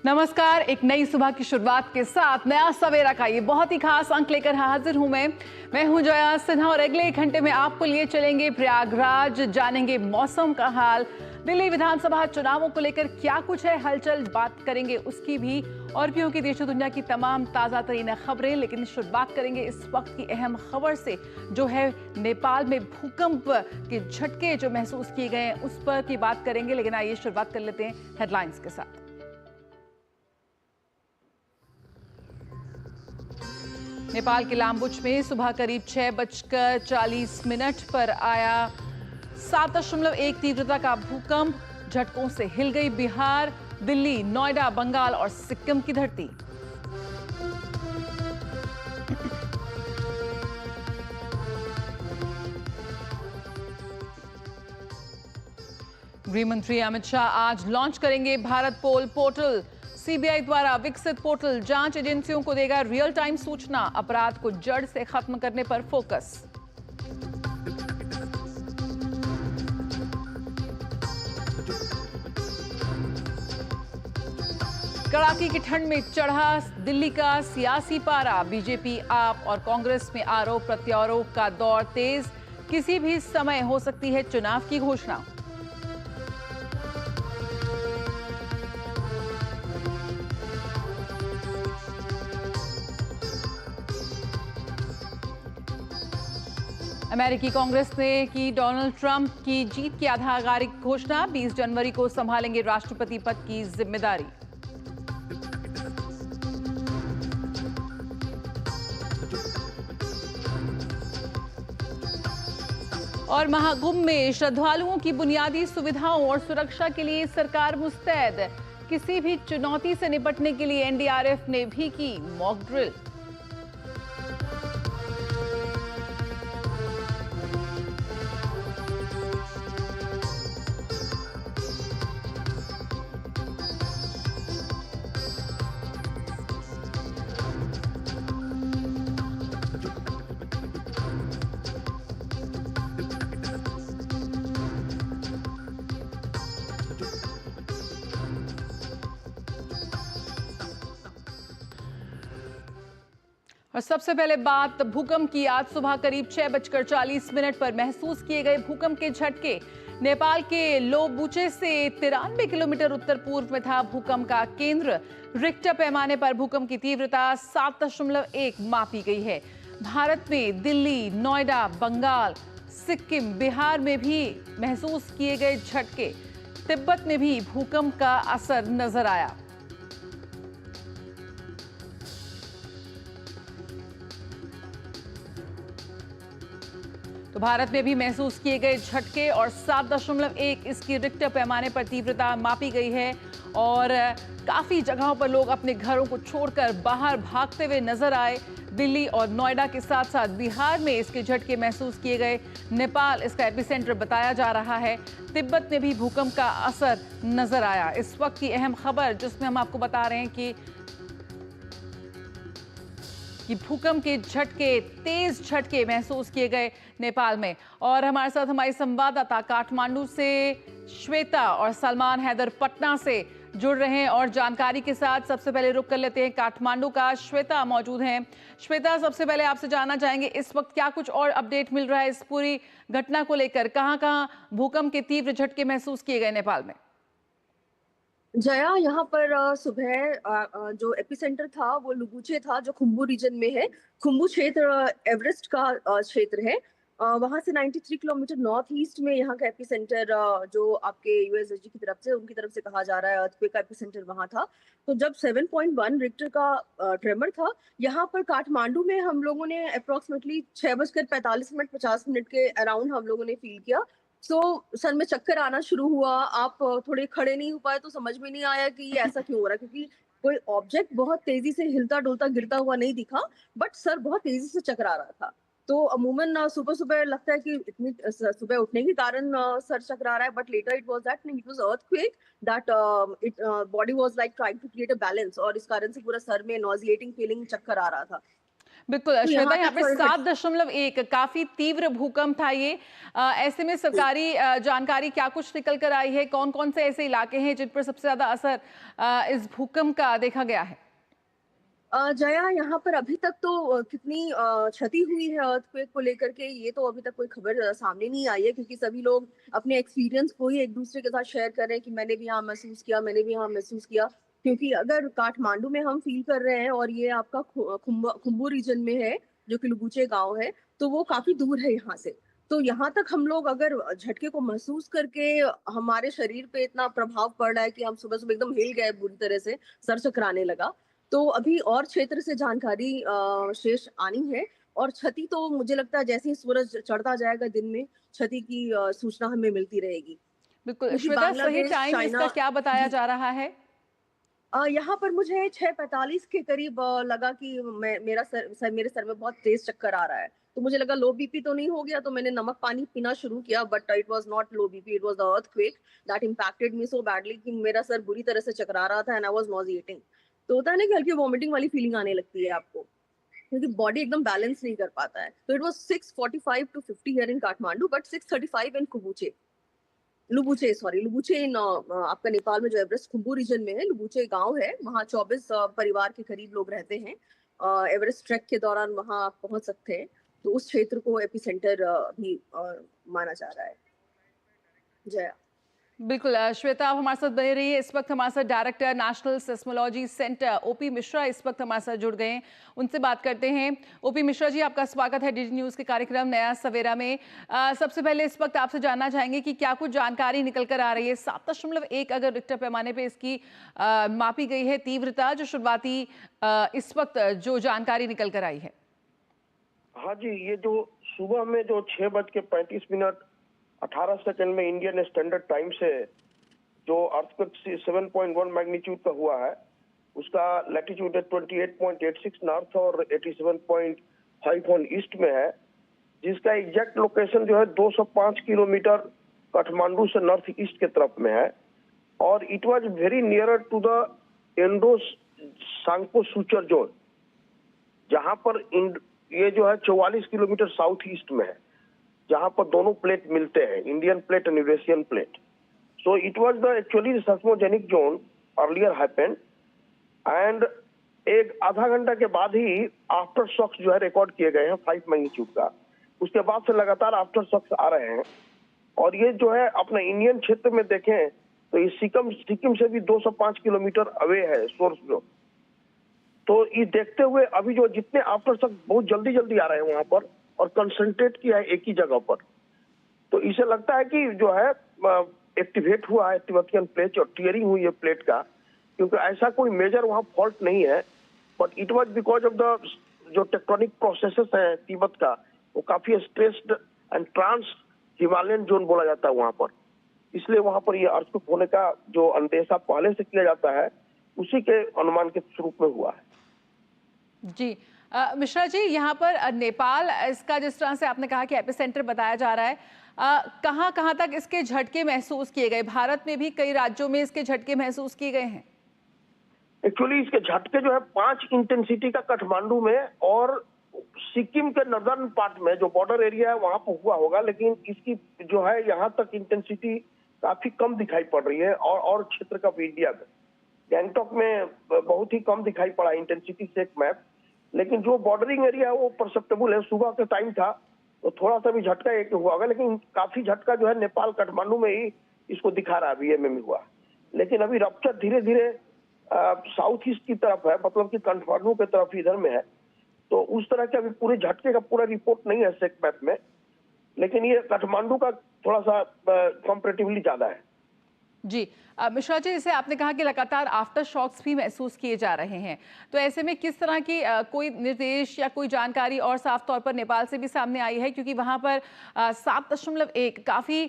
नमस्कार। एक नई सुबह की शुरुआत के साथ नया सवेरा का ये बहुत ही खास अंक लेकर हाजिर हूं मैं हूं जया सिन्हा और अगले 1 घंटे में आपको लिए चलेंगे प्रयागराज, जानेंगे मौसम का हाल, दिल्ली विधानसभा चुनावों को लेकर क्या कुछ है हलचल, बात करेंगे उसकी भी, और भी होगी देश और दुनिया की तमाम ताजा तरीन खबरें। लेकिन शुरुआत करेंगे इस वक्त की अहम खबर से, जो है नेपाल में भूकंप के झटके जो महसूस किए गए हैं उस पर की बात करेंगे। लेकिन आइए शुरुआत कर लेते हैं हेडलाइंस के साथ। नेपाल के लामबुच में सुबह करीब 6:40 पर आया 7.1 तीव्रता का भूकंप। झटकों से हिल गई बिहार, दिल्ली, नोएडा, बंगाल और सिक्किम की धरती। गृह मंत्री अमित शाह आज लॉन्च करेंगे भारत पोल पोर्टल। सीबीआई द्वारा विकसित पोर्टल जांच एजेंसियों को देगा रियल टाइम सूचना, अपराध को जड़ से खत्म करने पर फोकस। कड़ाके की ठंड में चढ़ा दिल्ली का सियासी पारा। बीजेपी, आप और कांग्रेस में आरोप प्रत्यारोप का दौर तेज। किसी भी समय हो सकती है चुनाव की घोषणा। अमेरिकी कांग्रेस ने की डोनाल्ड ट्रंप की जीत की आधिकारिक घोषणा। 20 जनवरी को संभालेंगे राष्ट्रपति पद की जिम्मेदारी। और महाकुंभ में श्रद्धालुओं की बुनियादी सुविधाओं और सुरक्षा के लिए सरकार मुस्तैद। किसी भी चुनौती से निपटने के लिए एनडीआरएफ ने भी की मॉक ड्रिल। और सबसे पहले बात भूकंप की। आज सुबह करीब 6:40 पर महसूस किए गए भूकंप के झटके। नेपाल के लोबुचे से 93 किलोमीटर उत्तर पूर्व में था भूकंप का केंद्र। रिक्टर पैमाने पर भूकंप की तीव्रता 7.1 मापी गई है। भारत में दिल्ली, नोएडा, बंगाल, सिक्किम, बिहार में भी महसूस किए गए झटके। तिब्बत में भी भूकंप का असर नजर आया। तो भारत में भी महसूस किए गए झटके और 7.1 इसकी रिक्टर पैमाने पर तीव्रता मापी गई है। और काफी जगहों पर लोग अपने घरों को छोड़कर बाहर भागते हुए नजर आए। दिल्ली और नोएडा के साथ साथ बिहार में इसके झटके महसूस किए गए। नेपाल इसका एपिसेंटर बताया जा रहा है। तिब्बत में भी भूकंप का असर नजर आया। इस वक्त की अहम खबर जिसमें हम आपको बता रहे हैं कि भूकंप के झटके, तेज झटके महसूस किए गए नेपाल में। और हमारे साथ हमारी संवाददाता काठमांडू से श्वेता और सलमान हैदर पटना से जुड़ रहे हैं और जानकारी के साथ सबसे पहले रुक कर लेते हैं काठमांडू का। श्वेता मौजूद हैं। श्वेता, सबसे पहले आपसे जानना चाहेंगे इस वक्त क्या कुछ और अपडेट मिल रहा है इस पूरी घटना को लेकर? कहां-कहां भूकंप के तीव्र झटके महसूस किए गए नेपाल में? जया, यहाँ पर सुबह जो एपिसेंटर था वो लुबुचे था, जो खुम्बू रीजन में है। खुम्बू क्षेत्र एवरेस्ट का क्षेत्र है। वहाँ से 93 किलोमीटर नॉर्थ ईस्ट में यहाँ का एपिसेंटर, जो आपके यूएसएसडी की तरफ से, उनकी तरफ से कहा जा रहा है अर्थक्वेक का एपिसेंटर वहाँ था। तो जब 7.1 रिक्टर का ट्रेमर था, यहाँ पर काठमांडू में हम लोगों ने अप्रोक्सीमेटली 6:45 50 मिनट के अराउंड हम लोगों ने फील किया। सर में चक्कर आना शुरू हुआ। आप थोड़े खड़े नहीं हो पाए तो समझ में नहीं आया कि ये ऐसा क्यों हो रहा है, क्योंकि कोई ऑब्जेक्ट बहुत तेजी से हिलता डुलता गिरता हुआ नहीं दिखा, बट सर बहुत तेजी से चकरा रहा था। तो अमूमन सुबह सुबह लगता है कि इतनी सुबह उठने के कारण सर चकरा रहा है, but later it was that नहीं, it was earthquake that it body was like trying to create a balance, और इस कारण से पूरा सर में नॉजिएटिंग फीलिंग, चक्कर आ रहा था। बिल्कुल तो श्वेता, यहाँ यहाँ तक पे फर्क 7.1 काफी तीव्र भूकंप था ये। ऐसे में सरकारी जानकारी क्या कुछ निकल कर आई है? कौन कौन से ऐसे इलाके हैं जिन पर सबसे ज्यादा असर इस भूकंप का देखा गया है? जया, यहाँ पर अभी तक तो कितनी क्षति हुई है अर्थक्वेक को लेकर के, ये तो अभी तक कोई खबर सामने नहीं आई है, क्योंकि सभी लोग अपने एक्सपीरियंस को ही एक दूसरे के साथ शेयर कर रहे हैं कि मैंने भी यहाँ महसूस किया, मैंने भी यहाँ महसूस किया। क्योंकि अगर काठमांडू में हम फील कर रहे हैं और ये आपका खुम्बू रीजन में है, जो कि लुगुचे गांव है, तो वो काफी दूर है यहाँ से। तो यहाँ तक हम लोग अगर झटके को महसूस करके हमारे शरीर पे इतना प्रभाव पड़ रहा है कि हम सुबह सुबह एकदम हिल गए पूरी तरह से, सर चकराने लगा। तो अभी और क्षेत्र से जानकारी शेष आनी है। और क्षति तो मुझे लगता है जैसे ही सूरज चढ़ता जाएगा दिन में, क्षति की सूचना हमें मिलती रहेगी, बिल्कुल क्योंकि श्वेता, सही बांग्लादेश, टाइम इसका चाइना। क्या बताया जी। जा रहा है? यहाँ पर मुझे 6:45 के करीब लगा कि मेरे सर में बहुत तेज चक्कर आ रहा है। तो मुझे लगा लो बीपी तो नहीं हो गया, तो मैंने नमक पानी पीना शुरू किया, but it was not low BP, it was the earthquake that impacted me so badly कि मेरा सर बुरी तरह से चकरा रहा था एंड आई वाज नॉजिएटिंग। तो होता है ना कि हल्की वॉमिटिंग वाली फीलिंग आने लगती है आपको, क्योंकि बॉडी एकदम बैलेंस नहीं कर पाता है। तो it was 6:45 to 50 here in Kathmandu, but 6:35 in कुबूचे, लुबुचे इन आपका नेपाल में जो एवरेस्ट खुम्बू रीजन में है, लुबुचे गांव है, वहाँ 24 परिवार के करीब लोग रहते हैं। एवरेस्ट ट्रैक के दौरान वहाँ आप पहुंच सकते हैं। तो उस क्षेत्र को एपिसेंटर भी माना जा रहा है। जया। बिल्कुल श्वेता, आप हमारे साथ बने रहिए। इस वक्त हमारे साथ director national seismology centre OP Mishra इस वक्त हमारे साथ जुड़ गए हैं, उनसे बात करते हैं। ओपी मिश्रा जी, आपका स्वागत है डीडी न्यूज़ के कार्यक्रम नया सवेरा में। सबसे पहले इस वक्त आपसे जानना चाहेंगे कि क्या कुछ जानकारी निकल कर आ रही है? 7.1 अगर रिक्टर पैमाने पर इसकी मापी गई है तीव्रता, जो शुरुआती इस वक्त जो जानकारी निकल कर आई है। हाँ जी, ये जो सुबह में जो 6:35 18 सेकंड में इंडियन स्टैंडर्ड टाइम से जो अर्थक्वेक 7.1 मैग्नीट्यूड का हुआ है, उसका लैटिट्यूड 28.86 नॉर्थ और 87.5 ऑन ईस्ट में है, जिसका एग्जैक्ट लोकेशन जो है 205 किलोमीटर काठमांडू से नॉर्थ ईस्ट के तरफ में है। और it was very nearer to the Indo Tsangpo suture zone, जहां पर ये जो है 44 किलोमीटर साउथ ईस्ट में है, जहां पर दोनों प्लेट मिलते हैं, Indian plate and Eurasian plate. So it was the actually seismogenic zone earlier happened, and एक आधा घंटा के बाद ही आफ्टर शॉक्स जो है रिकॉर्ड किए गए हैं 5 मैग्नीट्यूड का। उसके बाद से लगातार आफ्टर शॉक्स आ रहे हैं। और ये जो है अपने इंडियन क्षेत्र में देखें तो ये सिक्किम से भी 205 किलोमीटर अवे है सोर्स जो। तो ये देखते हुए अभी जो जितने आफ्टर शॉक्स बहुत जल्दी जल्दी आ रहे हैं वहां पर, और कंसंट्रेट किया है एक ही जगह पर, तो इसे लगता है कि जो है एक्टिवेट हुआ है तिब्बतियन प्लेट और टीयरिंग हुई है प्लेट का, क्योंकि ऐसा कोई मेजर वहां फॉल्ट नहीं है। But it was because of the जो टेक्टोनिक प्रोसेसेस है तिब्बत का, वो काफी stressed and trans Himalayan zone बोला जाता है वहां पर, इसलिए वहां पर ये अर्थक्वेक होने का जो अंदेशा पहले से किया जाता है, उसी के अनुमान के स्वरूप में हुआ है। जी मिश्रा जी, यहाँ पर नेपाल इसका जिस तरह से आपने कहा कि एपिसेंटर बताया जा रहा है, कहाँ कहाँ तक इसके झटके महसूस किए गए? भारत में भी कई राज्यों में इसके झटके महसूस किए गए हैं। एक्चुअली इसके झटके जो है 5 इंटेंसिटी का काठमांडू में और सिक्किम के नॉर्दर्न पार्ट में जो बॉर्डर एरिया है वहां पर हुआ होगा, लेकिन इसकी जो है यहाँ तक इंटेंसिटी काफी कम दिखाई पड़ रही है। और क्षेत्र का इंडिया में गैंगटॉक में बहुत ही कम दिखाई पड़ा इंटेंसिटी से एक मैप, लेकिन जो बॉर्डरिंग एरिया है वो परसेप्टेबल है। सुबह का टाइम था तो थोड़ा सा भी झटका एक हुआ होगा, लेकिन काफी झटका जो है नेपाल काठमांडू में ही इसको दिखा रहा है बीएमए में हुआ। लेकिन अभी रप्चर धीरे धीरे साउथ ईस्ट की तरफ है, मतलब कि काठमांडू की तरफ इधर में है। तो उस तरह के अभी पूरे झटके का पूरा रिपोर्ट नहीं है सेक मैप में, लेकिन ये काठमांडू का थोड़ा सा कंपैरेटिवली ज्यादा है। जी मिश्रा जी, जैसे आपने कहा कि लगातार आफ्टर शॉक्स भी महसूस किए जा रहे हैं, तो ऐसे में किस तरह की कोई निर्देश या कोई जानकारी और साफ तौर पर नेपाल से भी सामने आई है? क्योंकि वहां पर 7.1 काफी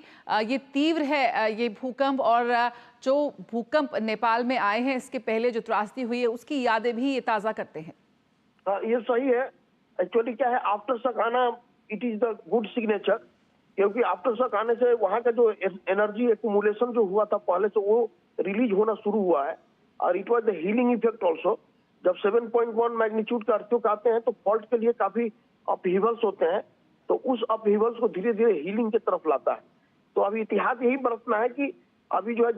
ये तीव्र है ये भूकंप, और जो भूकंप नेपाल में आए हैं इसके पहले जो त्रासदी हुई है उसकी यादें भी ये ताज़ा करते हैं। हाँ, ये सही है। एक्चुअली क्या है, आफ्टर शॉक आना it is the good signature, क्योंकि आफ्टर शॉक आने से वहां का जो एनर्जी एक्यूमुलेशन जो हुआ था पहले से वो रिलीज होना शुरू हुआ है, और it was the healing effect also. जब 7.1 मैग्नीट्यूड का अर्थक्वेक आते हैं तो फॉल्ट के लिए काफी अपहीवल्स होते हैं, तो उस अपहीवल्स को धीरे धीरे हीलिंग की तरफ लाता है। तो अभी इतिहास यही बरतना है कि अभी जो है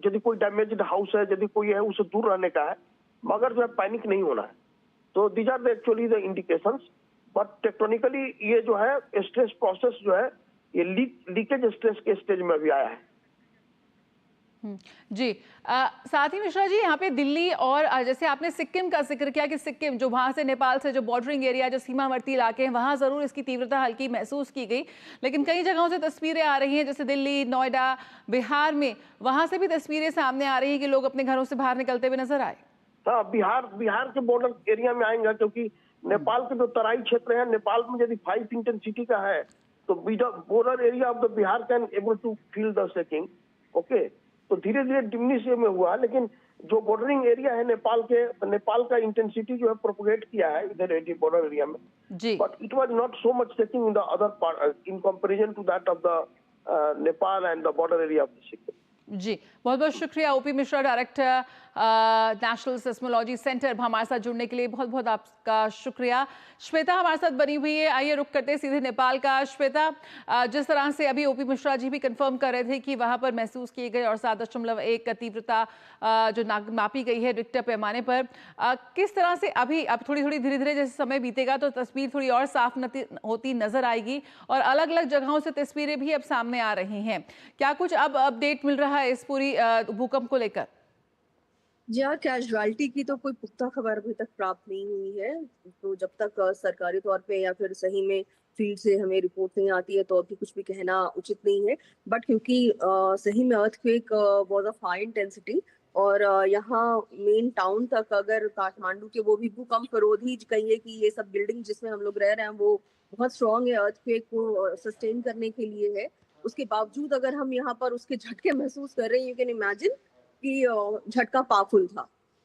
यदि कोई डैमेज्ड हाउस है, यदि कोई है, उसे दूर रहने का है, मगर जो है पैनिक नहीं होना है। तो these are the actually the indications, but tectonically ये जो है स्ट्रेस प्रोसेस जो है ये लीकेज स्ट्रेस के स्टेज में भी आया है। जी साथ ही मिश्रा जी, यहाँ पे दिल्ली और जैसे आपने सिक्किम का जिक्र किया कि सिक्किम जो वहां से नेपाल से जो बॉर्डरिंग एरिया, जो सीमावर्ती इलाके हैं, वहां जरूर इसकी तीव्रता हल्की महसूस की गई, लेकिन कई जगहों से तस्वीरें आ रही हैं, जैसे दिल्ली, नोएडा, बिहार में, वहां से भी तस्वीरें सामने आ रही हैं कि लोग अपने घरों से बाहर निकलते हुए नजर आए। हाँ, बिहार के बॉर्डर एरिया में आएंगे, क्योंकि नेपाल के जो तराई क्षेत्र है, नेपाल में यदि 5 इंटेंसिटी का है तो border area of the Bihar can able to feel the shaking. Okay, तो धीरे धीरे डिमिनिश में हुआ, लेकिन जो बॉर्डरिंग एरिया है नेपाल का इंटेंसिटी जो है प्रोपोगेट किया है इधर बॉर्डर एरिया में जी, but it was not so much shaking in the other part in comparison to that of the Nepal and the border area of the Sikkim. जी बहुत बहुत शुक्रिया OP Mishra, director national seismology centre, हमारे साथ जुड़ने के लिए बहुत बहुत आपका शुक्रिया। श्वेता हमारे साथ बनी हुई है, आइए रुक करते सीधे नेपाल का। श्वेता, जिस तरह से अभी ओपी मिश्रा जी भी कंफर्म कर रहे थे कि वहां पर महसूस किए गए और 7.1 का तीव्रता जो मापी गई है रिक्टर पैमाने पर, किस तरह से अभी अब थोड़ी थोड़ी धीरे धीरे जैसे समय बीतेगा तो तस्वीर थोड़ी और साफ होती नजर आएगी और अलग अलग जगहों से तस्वीरें भी अब सामने आ रही हैं, क्या कुछ अब अपडेट मिल रहा है इस पूरी भूकंप को लेकर? जी हाँ, कैजुअलिटी की तो कोई पुख्ता खबर अभी तक प्राप्त नहीं हुई है। तो जब तक सरकारी तौर पे या फिर सही में फील्ड से हमें रिपोर्ट नहीं आती है तो अभी कुछ भी कहना उचित नहीं है। बट क्योंकि सही में earthquake was of high intensity और यहाँ मेन टाउन तक, अगर काठमांडू के वो भी भूकंप रोधी कहिए कि ये सब बिल्डिंग जिसमें हम लोग रह रहे हैं वो बहुत स्ट्रांग है, अर्थक्वेक को सस्टेन करने के लिए है, उसके बावजूद अगर हम यहाँ पर उसके झटके महसूस कर रहे हैं, यू कैन इमेजिन कि झटका पावरफुल था।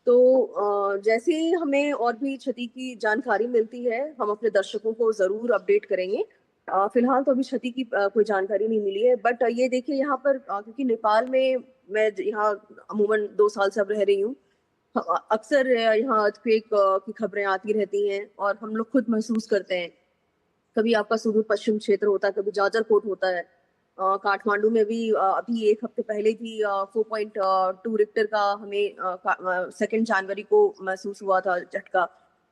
तो जैसे ही हमें और भी क्षति की जानकारी मिलती है हम अपने दर्शकों को जरूर अपडेट करेंगे। फिलहाल तो अभी क्षति की कोई जानकारी नहीं मिली है। बट ये देखिए यहाँ पर क्योंकि नेपाल में मैं यहाँ अमूमन 2 साल से अब रह रही हूँ, अक्सर यहाँ अर्थक्वेक की खबरें आती रहती हैं और हम लोग खुद महसूस करते हैं। कभी आपका सुदूर पश्चिम क्षेत्र होता है, कभी जाजरकोट होता है, काठमांडू में भी अभी 1 हफ्ते पहले भी 4.2 रिक्टर का हमें 2 जनवरी को महसूस हुआ था झटका।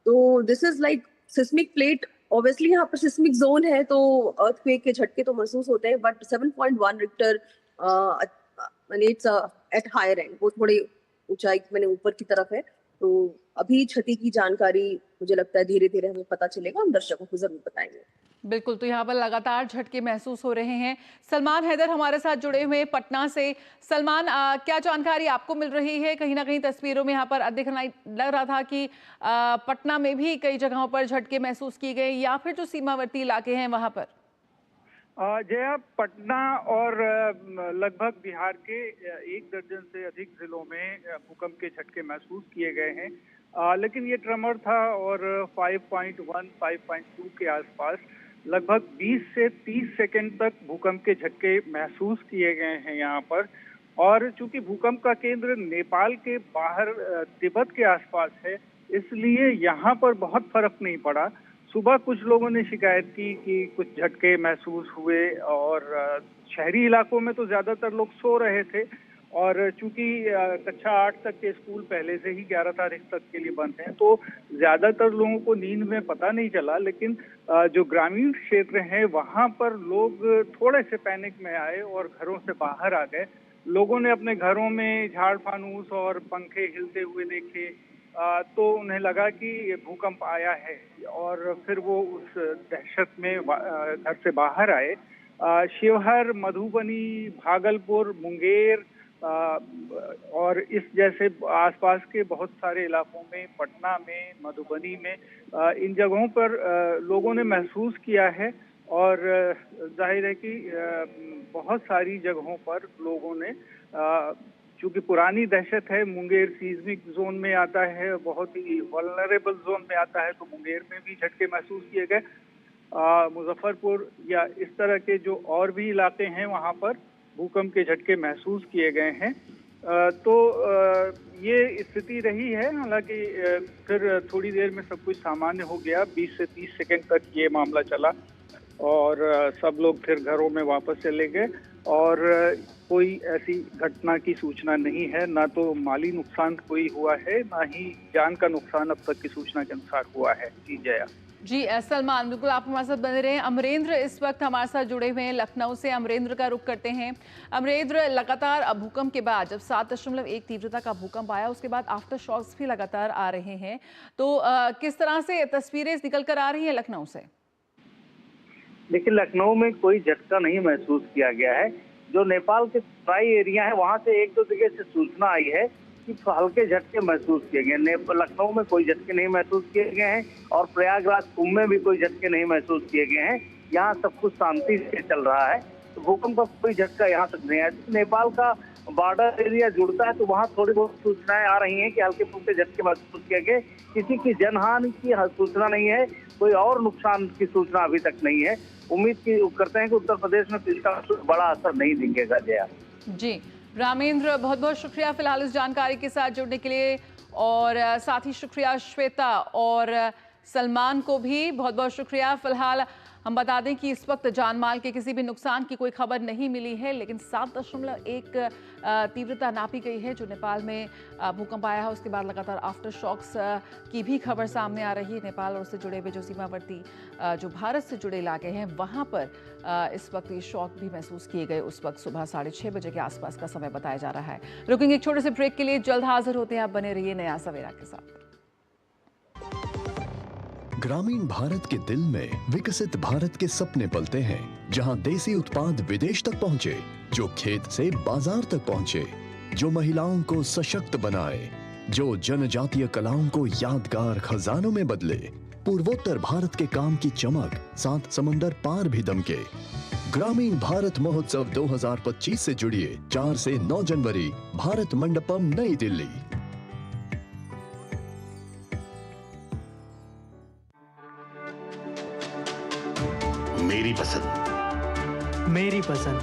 तो this is like seismic plate, obviously यहाँ पर सिस्मिक जोन है तो अर्थक्वेक के झटके तो महसूस होते हैं, but 7.1 Richter it's at higher end, वो थोड़ी ऊंचाई मैंने ऊपर की तरफ है। तो अभी क्षति की जानकारी मुझे लगता है धीरे धीरे हमें पता चलेगा, हम दर्शकों को जरूर बताएंगे। बिल्कुल, तो यहाँ पर लगातार झटके महसूस हो रहे हैं। सलमान हैदर हमारे साथ जुड़े हुए हैं पटना से। सलमान, क्या जानकारी आपको मिल रही है? कहीं ना कहीं तस्वीरों में यहाँ पर दिखना लग रहा था कि पटना में भी कई जगहों पर झटके महसूस किए गए या फिर जो सीमावर्ती इलाके हैं वहां पर। जया, पटना और लगभग बिहार के 1 दर्जन से अधिक जिलों में भूकंप के झटके महसूस किए गए हैं, लेकिन ये ट्रमर था और 5.1, 5.2 के आसपास लगभग 20 से 30 सेकंड तक भूकंप के झटके महसूस किए गए हैं यहाँ पर। और चूंकि भूकंप का केंद्र नेपाल के बाहर तिब्बत के आसपास है, इसलिए यहाँ पर बहुत फर्क नहीं पड़ा। सुबह कुछ लोगों ने शिकायत की कि कुछ झटके महसूस हुए और शहरी इलाकों में तो ज्यादातर लोग सो रहे थे और चूंकि कक्षा 8 तक के स्कूल पहले से ही 11 तारीख तक के लिए बंद हैं, तो ज्यादातर लोगों को नींद में पता नहीं चला। लेकिन जो ग्रामीण क्षेत्र हैं वहां पर लोग थोड़े से पैनिक में आए और घरों से बाहर आ गए। लोगों ने अपने घरों में झाड़ फानूस और पंखे हिलते हुए देखे, तो उन्हें लगा कि भूकंप आया है और फिर वो उस दहशत में घर से बाहर आए। शिवहर, मधुबनी, भागलपुर, मुंगेर और इस जैसे आसपास के बहुत सारे इलाकों में, पटना में, मधुबनी में, इन जगहों पर लोगों ने महसूस किया है। और जाहिर है कि बहुत सारी जगहों पर लोगों ने, चूंकि पुरानी दहशत है, मुंगेर सीज्मिक जोन में आता है, बहुत ही वल्नरेबल जोन में आता है, तो मुंगेर में भी झटके महसूस किए गए। मुजफ्फरपुर या इस तरह के जो और भी इलाके हैं वहां पर भूकंप के झटके महसूस किए गए हैं। ये स्थिति रही है। हालांकि फिर थोड़ी देर में सब कुछ सामान्य हो गया। 20 से 30 सेकंड तक ये मामला चला और सब लोग फिर घरों में वापस चले गए और कोई ऐसी घटना की सूचना नहीं है, ना तो माली नुकसान कोई हुआ है, ना ही जान का नुकसान अब तक की सूचना के अनुसार हुआ है। जी जया। जी सलमान, बिल्कुल आप हमारे साथ बने रहे। अमरेंद्र इस वक्त हमारे साथ जुड़े हुए हैं लखनऊ से। अमरेंद्र का रुख करते हैं। अमरेंद्र, लगातार भूकंप के बाद जब 7.1 तीव्रता का भूकंप आया, उसके बाद आफ्टर शॉक्स भी लगातार आ रहे हैं, तो किस तरह से तस्वीरें निकल कर आ रही हैं लखनऊ से? लेकिन लखनऊ में कोई झटका नहीं महसूस किया गया है। जो नेपाल के तराई एरिया है वहां से एक दो जगह से सूचना आई है कि हल्के झटके महसूस किए गए। लखनऊ में कोई झटके नहीं महसूस किए गए हैं और प्रयागराज कुंभ में भी कोई झटके नहीं महसूस किए गए हैं। यहाँ सब कुछ शांति से चल रहा है, तो भूकंप का कोई झटका यहाँ तक नहीं है। नेपाल का बॉर्डर एरिया जुड़ता है तो वहाँ थोड़ी बहुत सूचनाएं आ रही हैं कि हल्के फुल्के झटके महसूस किए गए। किसी की जनहानि की सूचना नहीं है, कोई और नुकसान की सूचना अभी तक नहीं है। उम्मीद करते हैं कि उत्तर प्रदेश में इसका बड़ा असर नहीं दिखेगा। जया जी, रामेंद्र, बहुत बहुत शुक्रिया फिलहाल इस जानकारी के साथ जुड़ने के लिए, और साथ ही शुक्रिया श्वेता और सलमान को भी बहुत बहुत शुक्रिया। फिलहाल हम बता दें कि इस वक्त जानमाल के किसी भी नुकसान की कोई खबर नहीं मिली है, लेकिन 7.1 तीव्रता नापी गई है जो नेपाल में भूकंप आया है। उसके बाद लगातार आफ्टर शॉक्स की भी खबर सामने आ रही है। नेपाल और उससे जुड़े हुए जो सीमावर्ती जो भारत से जुड़े इलाके हैं वहाँ पर इस वक्त ये शॉक भी महसूस किए गए। उस वक्त सुबह 6:30 बजे के आसपास का समय बताया जा रहा है। रुकेंगे एक छोटे से ब्रेक के लिए, जल्द हाजिर होते हैं। आप बने रहिए नया सवेरा के साथ। ग्रामीण भारत के दिल में विकसित भारत के सपने पलते हैं, जहां देसी उत्पाद विदेश तक पहुंचे, जो खेत से बाजार तक पहुंचे, जो महिलाओं को सशक्त बनाए, जो जनजातीय कलाओं को यादगार खजानों में बदले। पूर्वोत्तर भारत के काम की चमक 7 समंदर पार भी दमके। ग्रामीण भारत महोत्सव 2025 से जुड़िए 4 से 9 जनवरी, भारत मंडपम, नई दिल्ली। मेरी पसंद, मेरी पसंद,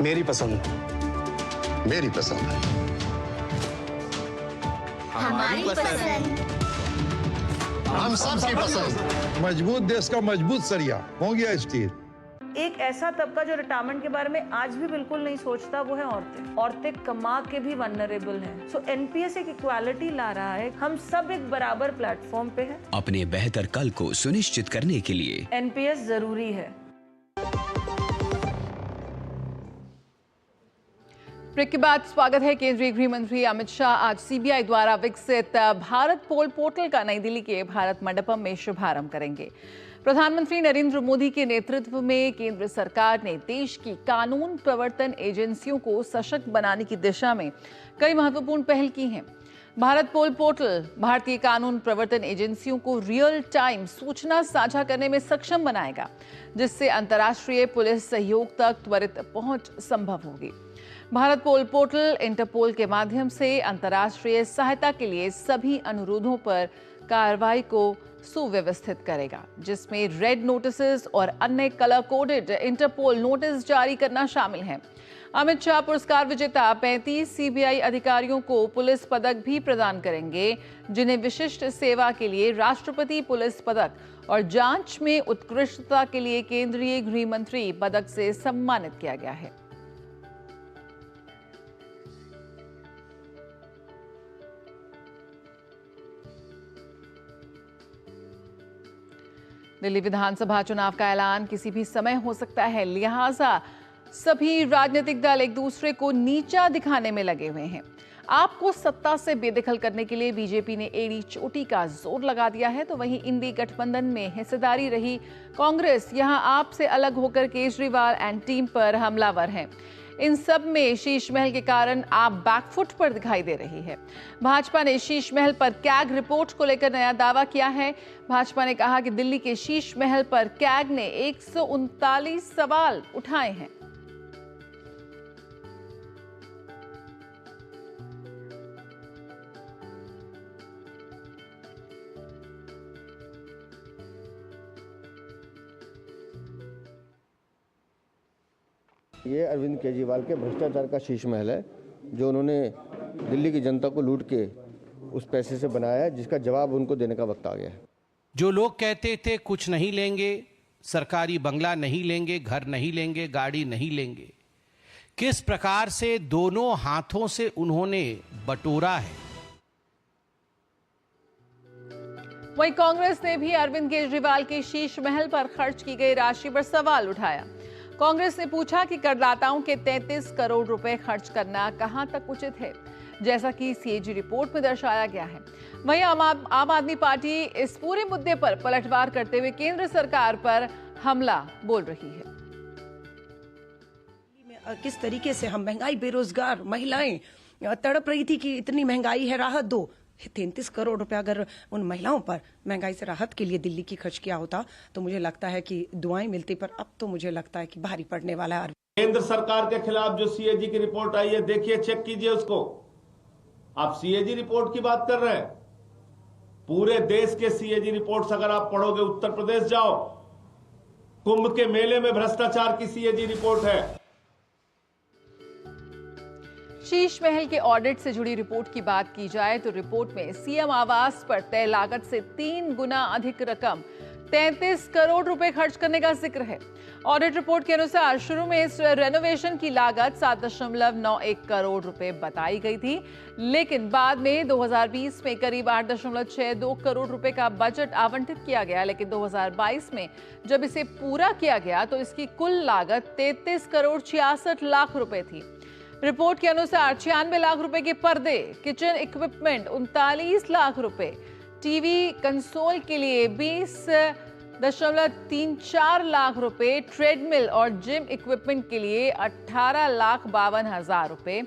मेरी पसंद, मेरी पसंद, हमारी पसंद, हम सबकी पसंद। मजबूत देश का मजबूत सरिया हो गया स्टील। एक ऐसा तबका जो रिटायरमेंट के बारे में आज भी बिल्कुल नहीं सोचता, वो है औरतें। औरतें कमा के भी वल्नरेबल हैं। सो एनपीएस एक इक्वालिटी ला रहा है। हम सब एक बराबर प्लेटफॉर्म पे हैं। अपने बेहतर कल को सुनिश्चित करने के लिए एनपीएस जरूरी है। ब्रेक के बाद स्वागत है। केंद्रीय गृह मंत्री अमित शाह आज सीबीआई द्वारा विकसित भारत पोल पोर्टल का नई दिल्ली के भारत मंडपम में शुभारंभ करेंगे। प्रधानमंत्री नरेंद्र मोदी के नेतृत्व में केंद्र सरकार ने देश की कानून प्रवर्तन एजेंसियों को सशक्त बनाने की दिशा में कई महत्वपूर्ण पहल की हैं। भारत पोल पोर्टल भारतीय कानून प्रवर्तन एजेंसियों को रियल टाइम सूचना साझा करने में सक्षम बनाएगा, जिससे अंतर्राष्ट्रीय पुलिस सहयोग तक त्वरित पहुंच संभव होगी। भारत पोल पोर्टल इंटरपोल के माध्यम से अंतर्राष्ट्रीय सहायता के लिए सभी अनुरोधों पर कार्रवाई को सुव्यवस्थित करेगा, जिसमें रेड नोटिसेस और अन्य कलर कोडेड इंटरपोल नोटिस जारी करना शामिल है। अमित शाह पुरस्कार विजेता 35 सीबीआई अधिकारियों को पुलिस पदक भी प्रदान करेंगे, जिन्हें विशिष्ट सेवा के लिए राष्ट्रपति पुलिस पदक और जांच में उत्कृष्टता के लिए केंद्रीय गृह मंत्री पदक से सम्मानित किया गया है। दिल्ली विधानसभा चुनाव का ऐलान किसी भी समय हो सकता है, लिहाजा सभी राजनीतिक दल एक दूसरे को नीचा दिखाने में लगे हुए हैं। आपको सत्ता से बेदखल करने के लिए बीजेपी ने एड़ी चोटी का जोर लगा दिया है, तो वहीं इंडी गठबंधन में हिस्सेदारी रही कांग्रेस यहां आप से अलग होकर केजरीवाल एंड टीम पर हमलावर है। इन सब में शीश महल के कारण आप बैकफुट पर दिखाई दे रही है। भाजपा ने शीश महल पर कैग रिपोर्ट को लेकर नया दावा किया है। भाजपा ने कहा कि दिल्ली के शीश महल पर कैग ने 139 सवाल उठाए हैं। ये अरविंद केजरीवाल के भ्रष्टाचार का शीश महल है, जो उन्होंने दिल्ली की जनता को लूट के उस पैसे से बनाया है, जिसका जवाब उनको देने का वक्त आ गया है। जो लोग कहते थे कुछ नहीं लेंगे, सरकारी बंगला नहीं लेंगे, घर नहीं लेंगे, गाड़ी नहीं लेंगे, किस प्रकार से दोनों हाथों से उन्होंने बटोरा है। वहीं कांग्रेस ने भी अरविंद केजरीवाल के शीश महल पर खर्च की गई राशि पर सवाल उठाया। कांग्रेस ने पूछा कि करदाताओं के 33 करोड़ रुपए खर्च करना कहां तक उचित है, जैसा कि सीएजी रिपोर्ट में दर्शाया गया है। वहीं आम आदमी पार्टी इस पूरे मुद्दे पर पलटवार करते हुए केंद्र सरकार पर हमला बोल रही है। किस तरीके से हम महंगाई, बेरोजगार महिलाएं तड़प रही थी कि इतनी महंगाई है, राहत दो। 33 करोड़ रुपया अगर उन महिलाओं पर महंगाई से राहत के लिए दिल्ली की खर्च किया होता तो मुझे लगता है कि दुआएं मिलती, पर अब तो मुझे लगता है कि भारी पड़ने वाला है। केंद्र सरकार के खिलाफ जो सीएजी की रिपोर्ट आई है, देखिए, चेक कीजिए उसको। आप सीएजी रिपोर्ट की बात कर रहे हैं, पूरे देश के सीएजी रिपोर्ट्स अगर आप पढ़ोगे, उत्तर प्रदेश जाओ, कुंभ के मेले में भ्रष्टाचार की सीएजी रिपोर्ट है। शीश महल के ऑडिट से जुड़ी रिपोर्ट की बात की जाए तो रिपोर्ट में सीएम आवास पर तय लागत से 3 गुना अधिक रकम 33 करोड़ रुपए खर्च करने का जिक्र है। ऑडिट रिपोर्ट के अनुसार शुरू में इस रेनोवेशन की लागत 7.91 करोड़ रुपए बताई गई थी, लेकिन बाद में 2020 में करीब 8.62 करोड़ रुपए का बजट आवंटित किया गया, लेकिन 2022 में जब इसे पूरा किया गया तो इसकी कुल लागत 33 करोड़ 66 लाख रुपए थी। रिपोर्ट के अनुसार 96 लाख रुपए के पर्दे, किचन इक्विपमेंट 39 लाख रुपए, टीवी कंसोल के लिए 20.34 लाख रुपए, ट्रेडमिल और जिम इक्विपमेंट के लिए 18,52,000 रुपए,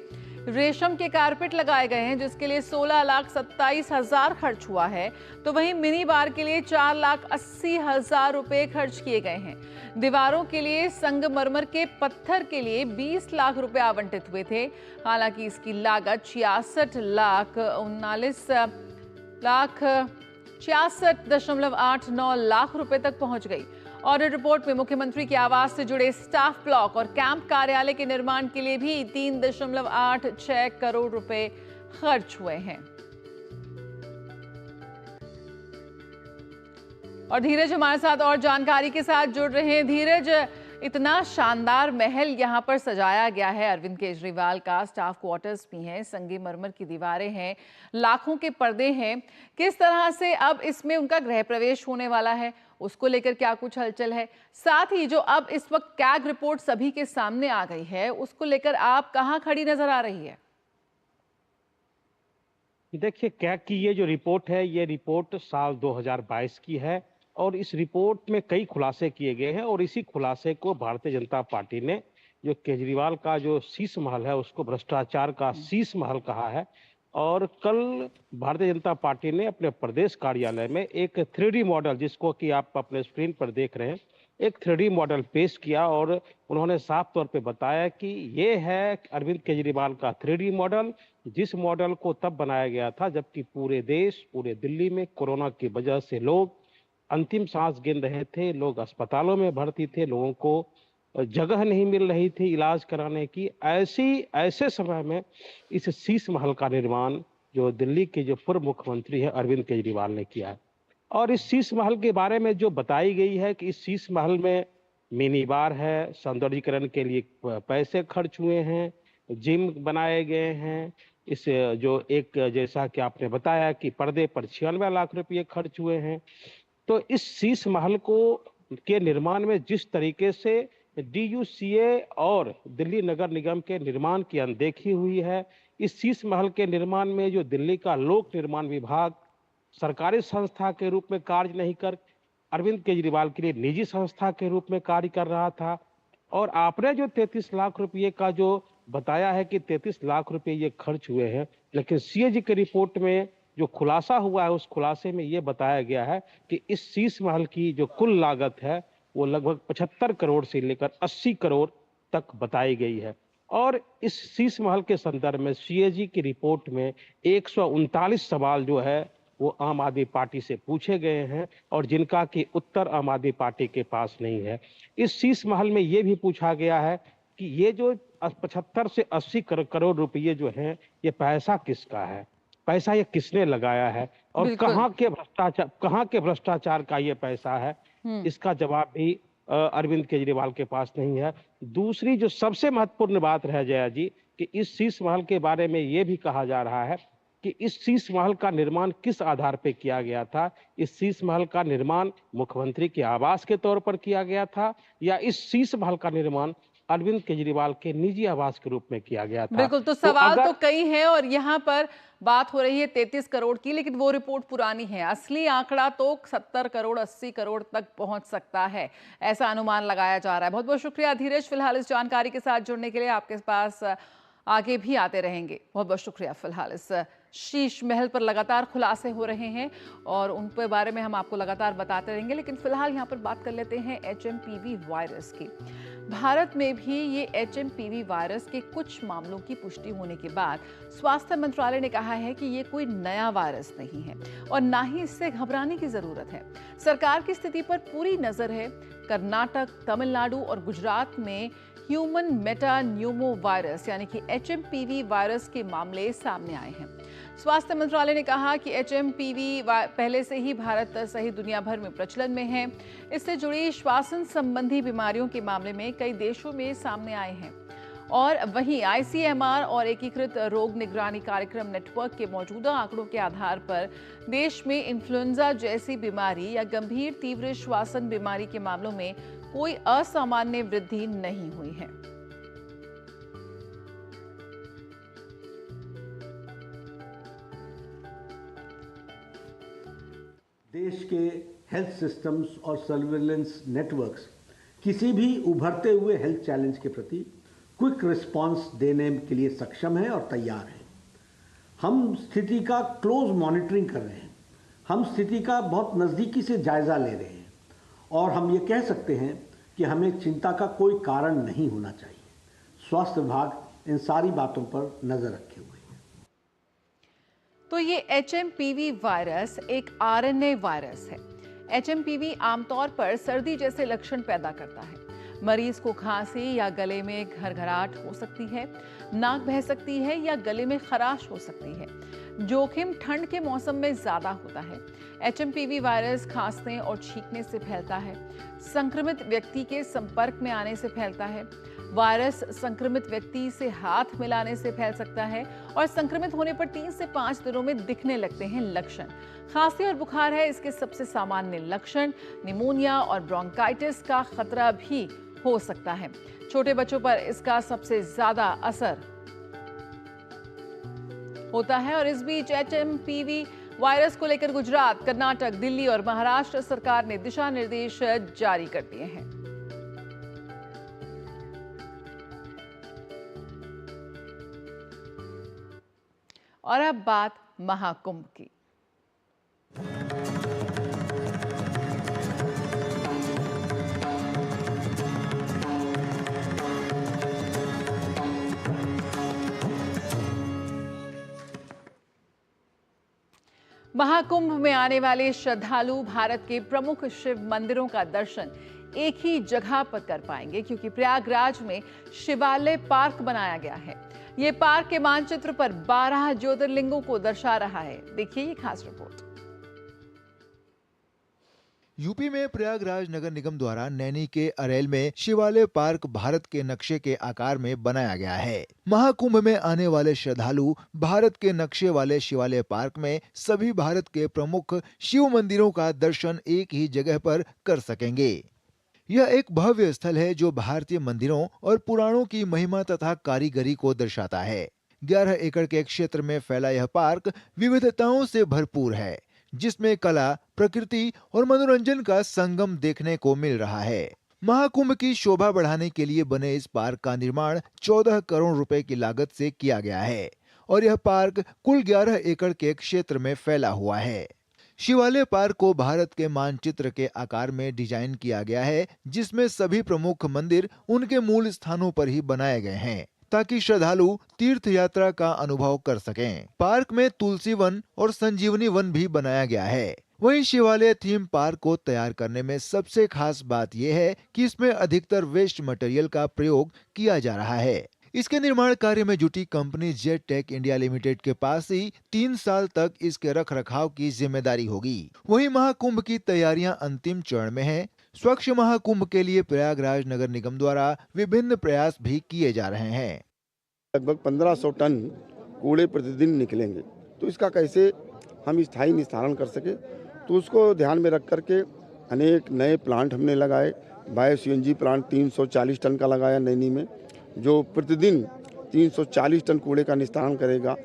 रेशम के कारपेट लगाए गए हैं जिसके लिए 16,27,000 खर्च हुआ है, तो वहीं मिनी बार के लिए 4,80,000 रुपए खर्च किए गए हैं। दीवारों के लिए संगमरमर के पत्थर के लिए 20 लाख रुपए आवंटित हुए थे, हालांकि इसकी लागत 66,66,89 लाख रुपए तक पहुंच गई। ऑडिट रिपोर्ट में मुख्यमंत्री के आवास से जुड़े स्टाफ ब्लॉक और कैंप कार्यालय के निर्माण के लिए भी 3.86 करोड़ रुपए खर्च हुए हैं। और धीरज हमारे साथ और जानकारी के साथ जुड़ रहे हैं। धीरज, इतना शानदार महल यहाँ पर सजाया गया है अरविंद केजरीवाल का, स्टाफ क्वार्टर्स भी हैं, संगमरमर की दीवारें हैं, लाखों के पर्दे हैं, किस तरह से अब इसमें उनका गृह प्रवेश होने वाला है, उसको लेकर क्या कुछ हलचल है? साथ ही जो अब इस वक्त कैग रिपोर्ट सभी के सामने आ गई है, उसको लेकर आप कहां खड़ी नजर आ रही है? देखिए, कैग की ये जो रिपोर्ट है, ये रिपोर्ट साल 2022 की है और इस रिपोर्ट में कई खुलासे किए गए हैं और इसी खुलासे को भारतीय जनता पार्टी ने, जो केजरीवाल का जो शीश महल है उसको भ्रष्टाचार का शीश महल कहा है। और कल भारतीय जनता पार्टी ने अपने प्रदेश कार्यालय में एक 3D मॉडल, जिसको कि आप अपने स्क्रीन पर देख रहे हैं, एक 3D मॉडल पेश किया और उन्होंने साफ तौर पे बताया कि ये है अरविंद केजरीवाल का 3D मॉडल, जिस मॉडल को तब बनाया गया था जबकि पूरे देश, पूरे दिल्ली में कोरोना की वजह से लोग अंतिम सांस गिन रहे थे, लोग अस्पतालों में भर्ती थे, लोगों को जगह नहीं मिल रही थी इलाज कराने की। ऐसे समय में इस शीश महल का निर्माण जो दिल्ली के जो पूर्व मुख्यमंत्री है अरविंद केजरीवाल ने किया है। और इस शीश महल के बारे में जो बताई गई है कि इस शीश महल में मिनी बार है, सौंदर्यीकरण के लिए पैसे खर्च हुए हैं, जिम बनाए गए हैं, इस जो एक जैसा कि आपने बताया कि पर्दे पर 96 लाख रुपये खर्च हुए हैं। तो इस शीश महल के निर्माण में जिस तरीके से DUCA और दिल्ली नगर निगम के निर्माण की अनदेखी हुई है, इस शीश महल के निर्माण में जो दिल्ली का लोक निर्माण विभाग सरकारी संस्था के रूप में कार्य नहीं कर अरविंद केजरीवाल के लिए निजी संस्था के रूप में कार्य कर रहा था। और आपने जो 33 लाख रुपये का जो बताया है कि 33 लाख रुपये ये खर्च हुए हैं, लेकिन CAG की रिपोर्ट में जो खुलासा हुआ है उस खुलासे में ये बताया गया है कि इस शीश महल की जो कुल लागत है वो लगभग 75 करोड़ से लेकर 80 करोड़ तक बताई गई है। और इस शीश महल के संदर्भ में CAG की रिपोर्ट में 139 सवाल जो है वो आम आदमी पार्टी से पूछे गए हैं और जिनका कि उत्तर आम आदमी पार्टी के पास नहीं है। इस शीश महल में ये भी पूछा गया है कि ये जो 75 से 80 करोड़ रुपये जो है, ये पैसा किसका है, पैसा ये किसने लगाया है और कहाँ के भ्रष्टाचार का ये पैसा है, इसका जवाब भी अरविंद केजरीवाल के पास नहीं है। दूसरी जो सबसे महत्वपूर्ण बात रह जया जी, कि इस शीश महल के बारे में ये भी कहा जा रहा है कि इस शीश महल का निर्माण किस आधार पे किया गया था। इस शीश महल का निर्माण मुख्यमंत्री के आवास के तौर पर किया गया था या इस शीश महल का निर्माण अरविंद केजरीवाल के निजी आवास के रूप में किया गया था। बिल्कुल, तो सवाल तो कई हैं और यहाँ पर बात हो रही है 33 करोड़ की, लेकिन वो रिपोर्ट पुरानी है। असली आंकड़ा तो 70 करोड़ 80 करोड़ तक पहुंच सकता है, ऐसा अनुमान लगाया जा रहा है। बहुत बहुत शुक्रिया धीरज, फिलहाल इस जानकारी के साथ जुड़ने के लिए। आपके पास आगे भी आते रहेंगे। बहुत बहुत शुक्रिया। फिलहाल इस शीश महल पर लगातार खुलासे हो रहे हैं और उन के बारे में हम आपको लगातार बताते रहेंगे, लेकिन फिलहाल यहाँ पर बात कर लेते हैं HMPV वायरस की। भारत में भी ये HMPV वायरस के कुछ मामलों की पुष्टि होने के बाद स्वास्थ्य मंत्रालय ने कहा है कि ये कोई नया वायरस नहीं है और ना ही इससे घबराने की जरूरत है। सरकार की स्थिति पर पूरी नजर है। कर्नाटक, तमिलनाडु और गुजरात में ह्यूमन मेटान्यूमो वायरस यानी कि HMPV वायरस के मामले सामने आए हैं। स्वास्थ्य मंत्रालय ने कहा कि HMPV पहले से ही भारत सहित दुनिया भर में प्रचलन में है। इससे जुड़ी श्वसन संबंधी बीमारियों के मामले में कई देशों में सामने आए हैं और वहीं ICMR और एकीकृत रोग निगरानी कार्यक्रम नेटवर्क के मौजूदा आंकड़ों के आधार पर देश में इन्फ्लुएंजा जैसी बीमारी या गंभीर तीव्र श्वसन बीमारी के मामलों में कोई असामान्य वृद्धि नहीं हुई है। देश के हेल्थ सिस्टम्स और सर्विलेंस नेटवर्क्स किसी भी उभरते हुए हेल्थ चैलेंज के प्रति क्विक रिस्पांस देने के लिए सक्षम है और तैयार है। हम स्थिति का क्लोज मॉनिटरिंग कर रहे हैं, हम स्थिति का बहुत नज़दीकी से जायजा ले रहे हैं और हम ये कह सकते हैं कि हमें चिंता का कोई कारण नहीं होना चाहिए। स्वास्थ्य विभाग इन सारी बातों पर नजर रखे हुए है। तो ये HMPV वायरस एक RNA वायरस है। HMPV आमतौर पर सर्दी जैसे लक्षण पैदा करता है। मरीज को खांसी या गले में घरघराहट हो सकती है, नाक बह सकती है या गले में खराश हो सकती है। जोखिम ठंड के मौसम में ज्यादा होता है। HMPV वायरस खांसने और छींकने से फैलता है, संक्रमित व्यक्ति के संपर्क में आने से फैलता है। वायरस संक्रमित व्यक्ति से हाथ मिलाने से फैल सकता है और संक्रमित होने पर 3 से 5 दिनों में दिखने लगते हैं लक्षण। खांसी और बुखार है इसके सबसे सामान्य लक्षण। निमोनिया और ब्रोंकाइटिस का खतरा भी हो सकता है। छोटे बच्चों पर इसका सबसे ज्यादा असर होता है और इस बीच HMPV वायरस को लेकर गुजरात, कर्नाटक, दिल्ली और महाराष्ट्र सरकार ने दिशा निर्देश जारी कर दिए हैं। और अब बात महाकुंभ की। महाकुंभ में आने वाले श्रद्धालु भारत के प्रमुख शिव मंदिरों का दर्शन एक ही जगह पर कर पाएंगे क्योंकि प्रयागराज में शिवालय पार्क बनाया गया है। ये पार्क के मानचित्र पर 12 ज्योतिर्लिंगों को दर्शा रहा है। देखिए ये खास रिपोर्ट। यूपी में प्रयागराज नगर निगम द्वारा नैनी के अरेल में शिवालय पार्क भारत के नक्शे के आकार में बनाया गया है। महाकुंभ में आने वाले श्रद्धालु भारत के नक्शे वाले शिवालय पार्क में सभी भारत के प्रमुख शिव मंदिरों का दर्शन एक ही जगह पर कर सकेंगे। यह एक भव्य स्थल है जो भारतीय मंदिरों और पुराणों की महिमा तथा कारीगरी को दर्शाता है। 11 एकड़ के क्षेत्र में फैला यह पार्क विविधताओं से भरपूर है, जिसमें कला, प्रकृति और मनोरंजन का संगम देखने को मिल रहा है। महाकुंभ की शोभा बढ़ाने के लिए बने इस पार्क का निर्माण 14 करोड़ रुपए की लागत से किया गया है और यह पार्क कुल 11 एकड़ के क्षेत्र में फैला हुआ है। शिवालय पार्क को भारत के मानचित्र के आकार में डिजाइन किया गया है, जिसमें सभी प्रमुख मंदिर उनके मूल स्थानों पर ही बनाए गए हैं ताकि श्रद्धालु तीर्थ यात्रा का अनुभव कर सकें। पार्क में तुलसी वन और संजीवनी वन भी बनाया गया है। वहीं शिवालय थीम पार्क को तैयार करने में सबसे खास बात यह है कि इसमें अधिकतर वेस्ट मटेरियल का प्रयोग किया जा रहा है। इसके निर्माण कार्य में जुटी company Jet Tech India Limited के पास ही 3 साल तक इसके रख रखाव की जिम्मेदारी होगी। वहीं महाकुंभ की तैयारियां अंतिम चरण में हैं। स्वच्छ महाकुंभ के लिए प्रयागराज नगर निगम द्वारा विभिन्न प्रयास भी किए जा रहे हैं। लगभग 1500 टन कूड़े प्रतिदिन निकलेंगे, तो इसका कैसे हम स्थायी निस्तारण कर सके, तो उसको ध्यान में रख करके अनेक नए प्लांट हमने लगाए। बायो सीएनजी प्लांट 340 टन का लगाया नैनी में, जो प्रतिदिन 340 टन कूड़े का निस्तारण करेगा।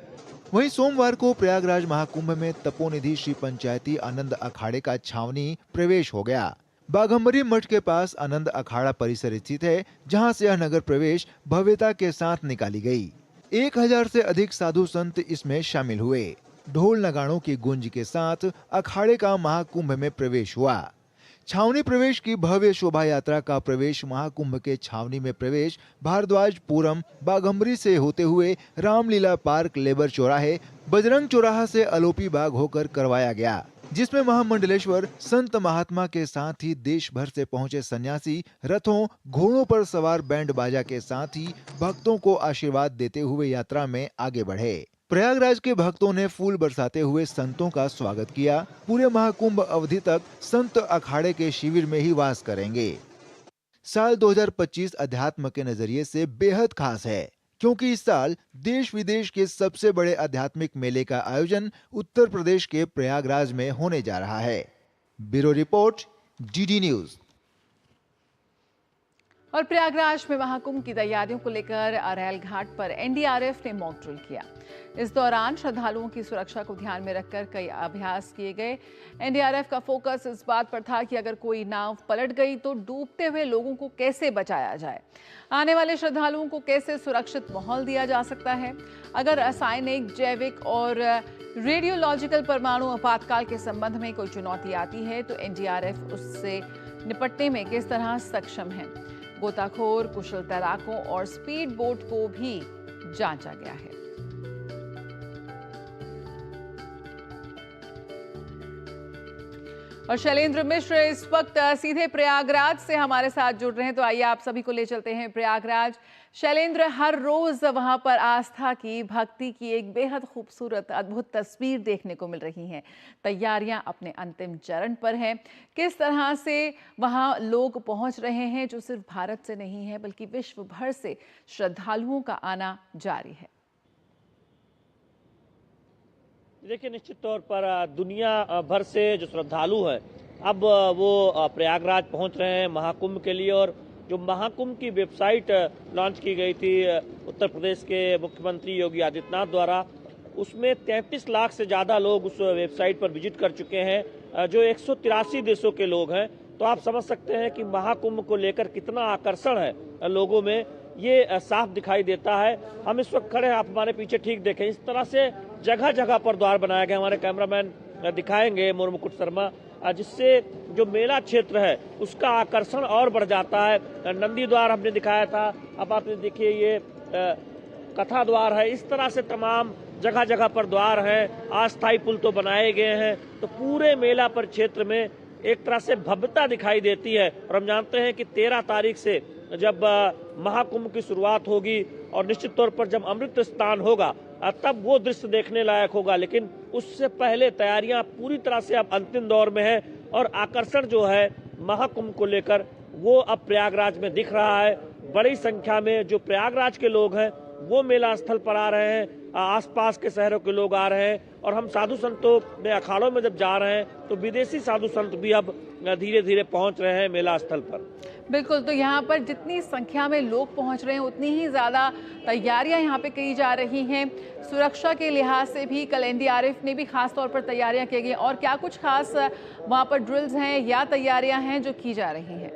वहीं सोमवार को प्रयागराज महाकुंभ में तपोनिधि श्री पंचायती आनंद अखाड़े का छावनी प्रवेश हो गया। बाघंबरी मठ के पास आनंद अखाड़ा परिसर स्थित है, जहां से यह नगर प्रवेश भव्यता के साथ निकाली गई। 1000 से अधिक साधु संत इसमें शामिल हुए। ढोल नगाड़ों की गूंज के साथ अखाड़े का महाकुंभ में प्रवेश हुआ। छावनी प्रवेश की भव्य शोभा यात्रा का प्रवेश महाकुंभ के छावनी में प्रवेश भारद्वाजपुरम बाघंबरी से होते हुए रामलीला पार्क लेबर चौराहे बजरंग चौराहा से अलोपी बाग होकर करवाया गया, जिसमें महामंडलेश्वर संत महात्मा के साथ ही देश भर से पहुंचे सन्यासी रथों घोड़ों पर सवार बैंड बाजा के साथ ही भक्तों को आशीर्वाद देते हुए यात्रा में आगे बढ़े। प्रयागराज के भक्तों ने फूल बरसाते हुए संतों का स्वागत किया। पूरे महाकुंभ अवधि तक संत अखाड़े के शिविर में ही वास करेंगे। साल 2025 अध्यात्म के नजरिए से बेहद खास है, क्योंकि इस साल देश विदेश के सबसे बड़े आध्यात्मिक मेले का आयोजन उत्तर प्रदेश के प्रयागराज में होने जा रहा है। Bureau report, DD news. और प्रयागराज में महाकुंभ की तैयारियों को लेकर अरैल घाट पर एनडीआरएफ ने मॉक ड्रिल किया। इस दौरान श्रद्धालुओं की सुरक्षा को ध्यान में रखकर कई अभ्यास किए गए। एनडीआरएफ का फोकस इस बात पर था कि अगर कोई नाव पलट गई तो डूबते हुए लोगों को कैसे बचाया जाए, आने वाले श्रद्धालुओं को कैसे सुरक्षित माहौल दिया जा सकता है, अगर रासायनिक, जैविक और रेडियोलॉजिकल परमाणु आपातकाल के संबंध में कोई चुनौती आती है तो एनडीआरएफ उससे निपटने में किस तरह सक्षम है। गोताखोर, कुशल तैराकों और स्पीड बोट को भी जांचा गया है। और शैलेंद्र मिश्र इस वक्त सीधे प्रयागराज से हमारे साथ जुड़ रहे हैं, तो आइए आप सभी को ले चलते हैं प्रयागराज। शैलेंद्र, हर रोज वहां पर आस्था की, भक्ति की एक बेहद खूबसूरत अद्भुत तस्वीर देखने को मिल रही है। तैयारियां अपने अंतिम चरण पर हैं। किस तरह से वहां लोग पहुंच रहे हैं, जो सिर्फ भारत से नहीं है बल्कि विश्व भर से श्रद्धालुओं का आना जारी है? देखिए, निश्चित तौर पर दुनिया भर से जो श्रद्धालु हैं अब वो प्रयागराज पहुंच रहे हैं महाकुंभ के लिए। और जो महाकुंभ की वेबसाइट लॉन्च की गई थी उत्तर प्रदेश के मुख्यमंत्री योगी आदित्यनाथ द्वारा, उसमें 33 लाख से ज़्यादा लोग उस वेबसाइट पर विजिट कर चुके हैं, जो 183 देशों के लोग हैं। तो आप समझ सकते हैं कि महाकुंभ को लेकर कितना आकर्षण है लोगों में, ये साफ दिखाई देता है। हम इस वक्त खड़े हैं, आप हमारे पीछे ठीक देखें, इस तरह से जगह जगह पर द्वार बनाए गए। हमारे कैमरामैन दिखाएंगे मुकुट शर्मा, जिससे जो मेला क्षेत्र है उसका आकर्षण और बढ़ जाता है। नंदी द्वार हमने दिखाया था, अब आपने देखिए ये कथा द्वार है। इस तरह से तमाम जगह जगह पर द्वार हैं, अस्थायी पुल तो बनाए गए हैं। तो पूरे मेला पर क्षेत्र में एक तरह से भव्यता दिखाई देती है। और हम जानते हैं कि 13 तारीख से जब महाकुंभ की शुरुआत होगी और निश्चित तौर पर जब अमृत स्नान होगा तब वो दृश्य देखने लायक होगा। लेकिन उससे पहले तैयारियां पूरी तरह से अब अंतिम दौर में है और आकर्षण जो है महाकुंभ को लेकर वो अब प्रयागराज में दिख रहा है। बड़ी संख्या में जो प्रयागराज के लोग हैं वो मेला स्थल पर आ रहे हैं, आसपास के शहरों के लोग आ रहे हैं। और हम साधु संतों में अखाड़ों में जब जा रहे हैं तो विदेशी साधु संत भी अब धीरे धीरे पहुंच रहे हैं मेला स्थल पर। बिल्कुल, तो यहाँ पर जितनी संख्या में लोग पहुंच रहे हैं उतनी ही ज़्यादा तैयारियां यहाँ पे की जा रही हैं। सुरक्षा के लिहाज से भी कल एनडीआरएफ ने भी खास तौर पर तैयारियां की गई। और क्या कुछ खास वहाँ पर ड्रिल्स हैं या तैयारियां हैं जो की जा रही हैं?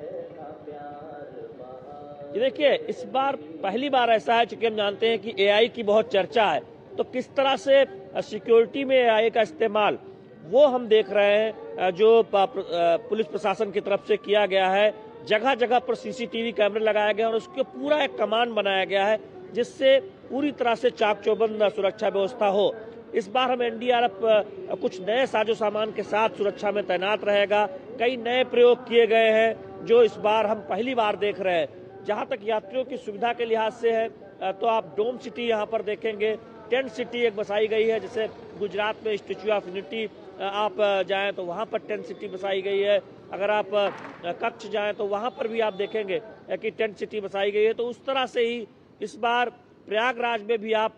देखिए, इस बार पहली बार ऐसा है, चूंकि हम जानते हैं कि एआई की बहुत चर्चा है, तो किस तरह से सिक्योरिटी में एआई का इस्तेमाल वो हम देख रहे हैं, जो पुलिस प्रशासन की तरफ से किया गया है। जगह जगह पर सीसीटीवी कैमरे लगाए गए और उसके पूरा एक कमान बनाया गया है, जिससे पूरी तरह से चाक चौबंद सुरक्षा व्यवस्था हो। इस बार हम एनडीआरएफ कुछ नए साजो सामान के साथ सुरक्षा में तैनात रहेगा। कई नए प्रयोग किए गए हैं जो इस बार हम पहली बार देख रहे हैं। जहां तक यात्रियों की सुविधा के लिहाज से है तो आप डोम सिटी यहाँ पर देखेंगे, टेंट सिटी एक बसाई गई है। जैसे गुजरात में स्टैच्यू ऑफ यूनिटी आप जाएं तो वहाँ पर टेंट सिटी बसाई गई है। अगर आप कच्छ जाएं तो वहाँ पर भी आप देखेंगे कि टेंट सिटी बसाई गई है। तो उस तरह से ही इस बार प्रयागराज में भी आप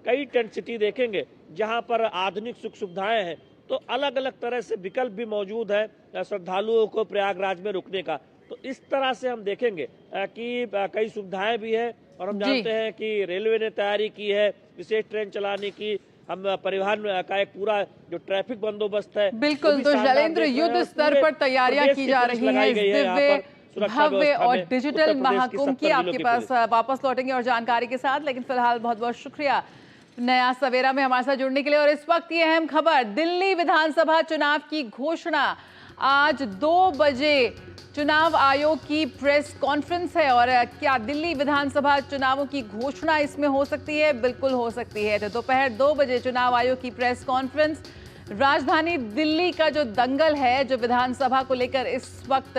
कई टेंट सिटी देखेंगे जहां पर आधुनिक सुख सुविधाएं हैं। तो अलग अलग तरह से विकल्प भी मौजूद है श्रद्धालुओं को प्रयागराज में रुकने का। तो इस तरह से हम देखेंगे कि कई सुविधाएं भी है और हम जानते हैं कि रेलवे ने तैयारी की है विशेष ट्रेन चलाने की। हम परिवहन का एक पूरा जो ट्रैफिक बंदोबस्त है बिल्कुल। तो शैलेंद्र, युद्ध स्तर पर तैयारियां की जा रही हैं इस दिव्य, भव्य और डिजिटल महाकुंभ की। आपके पास वापस लौटेंगे और जानकारी के साथ, लेकिन फिलहाल बहुत बहुत शुक्रिया नया सवेरा में हमारे साथ जुड़ने के लिए। और इस वक्त ये अहम खबर, दिल्ली विधानसभा चुनाव की घोषणा। आज 2 बजे चुनाव आयोग की प्रेस कॉन्फ्रेंस है और क्या दिल्ली विधानसभा चुनावों की घोषणा इसमें हो सकती है? बिल्कुल हो सकती है। तो दोपहर 2 बजे चुनाव आयोग की प्रेस कॉन्फ्रेंस। राजधानी दिल्ली का जो दंगल है, जो विधानसभा को लेकर इस वक्त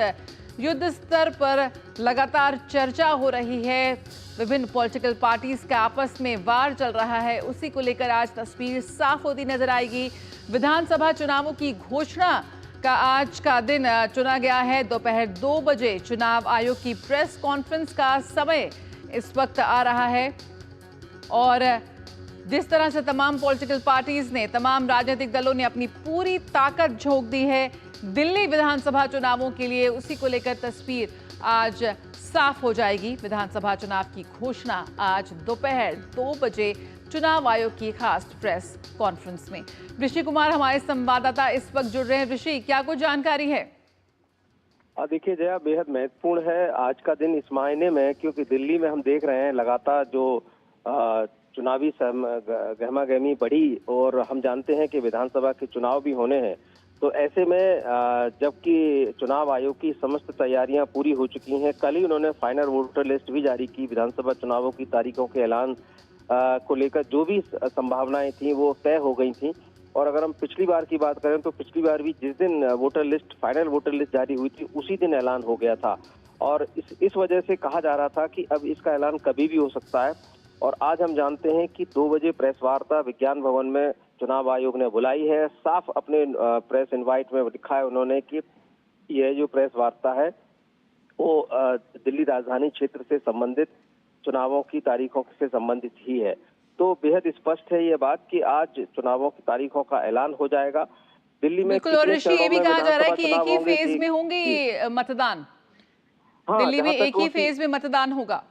युद्ध स्तर पर लगातार चर्चा हो रही है, विभिन्न पॉलिटिकल पार्टीज का आपस में वार चल रहा है, उसी को लेकर आज तस्वीर साफ होती नजर आएगी। विधानसभा चुनावों की घोषणा का आज का दिन चुना गया है। दोपहर 2 बजे चुनाव आयोग की प्रेस कॉन्फ्रेंस का समय इस वक्त आ रहा है। और जिस तरह से तमाम पॉलिटिकल पार्टीज ने, तमाम राजनीतिक दलों ने अपनी पूरी ताकत झोंक दी है दिल्ली विधानसभा चुनावों के लिए, उसी को लेकर तस्वीर आज साफ हो जाएगी। विधानसभा चुनाव की घोषणा आज दोपहर 2 बजे चुनाव आयोग की खास प्रेस कॉन्फ्रेंस में। ऋषि कुमार हमारे संवाददाता इस वक्त जुड़ रहे हैं। ऋषि, क्या कुछ जानकारी है? देखिए जया, बेहद महत्वपूर्ण है आज का दिन इस मायने में क्योंकि दिल्ली में हम देख रहे हैं लगातार जो चुनावी गहमागहमी बढ़ी और हम जानते हैं कि विधानसभा के चुनाव भी होने हैं। तो ऐसे में जबकि चुनाव आयोग की समस्त तैयारियां पूरी हो चुकी हैं, कल ही उन्होंने फाइनल वोटर लिस्ट भी जारी की। विधानसभा चुनावों की तारीखों के ऐलान को लेकर जो भी संभावनाएं थी वो तय हो गई थी। और अगर हम पिछली बार की बात करें तो पिछली बार भी जिस दिन फाइनल वोटर लिस्ट जारी हुई थी उसी दिन ऐलान हो गया था। और इस वजह से कहा जा रहा था कि अब इसका ऐलान कभी भी हो सकता है। और आज हम जानते हैं कि 2 बजे प्रेस वार्ता विज्ञान भवन में चुनाव आयोग ने बुलाई है। साफ अपने प्रेस इनवाइट में लिखा है उन्होंने कि यह जो प्रेस वार्ता है वो दिल्ली राजधानी क्षेत्र से संबंधित चुनावों की तारीखों से संबंधित ही है। तो बेहद स्पष्ट है ये बात कि आज चुनावों की तारीखों का ऐलान हो जाएगा दिल्ली में। बिल्कुल। और ऋषि, ये भी कहा जा रहा है कि एक ही फेज में होंगे ये मतदान। दिल्ली में एक ही फेज में मतदान होगा।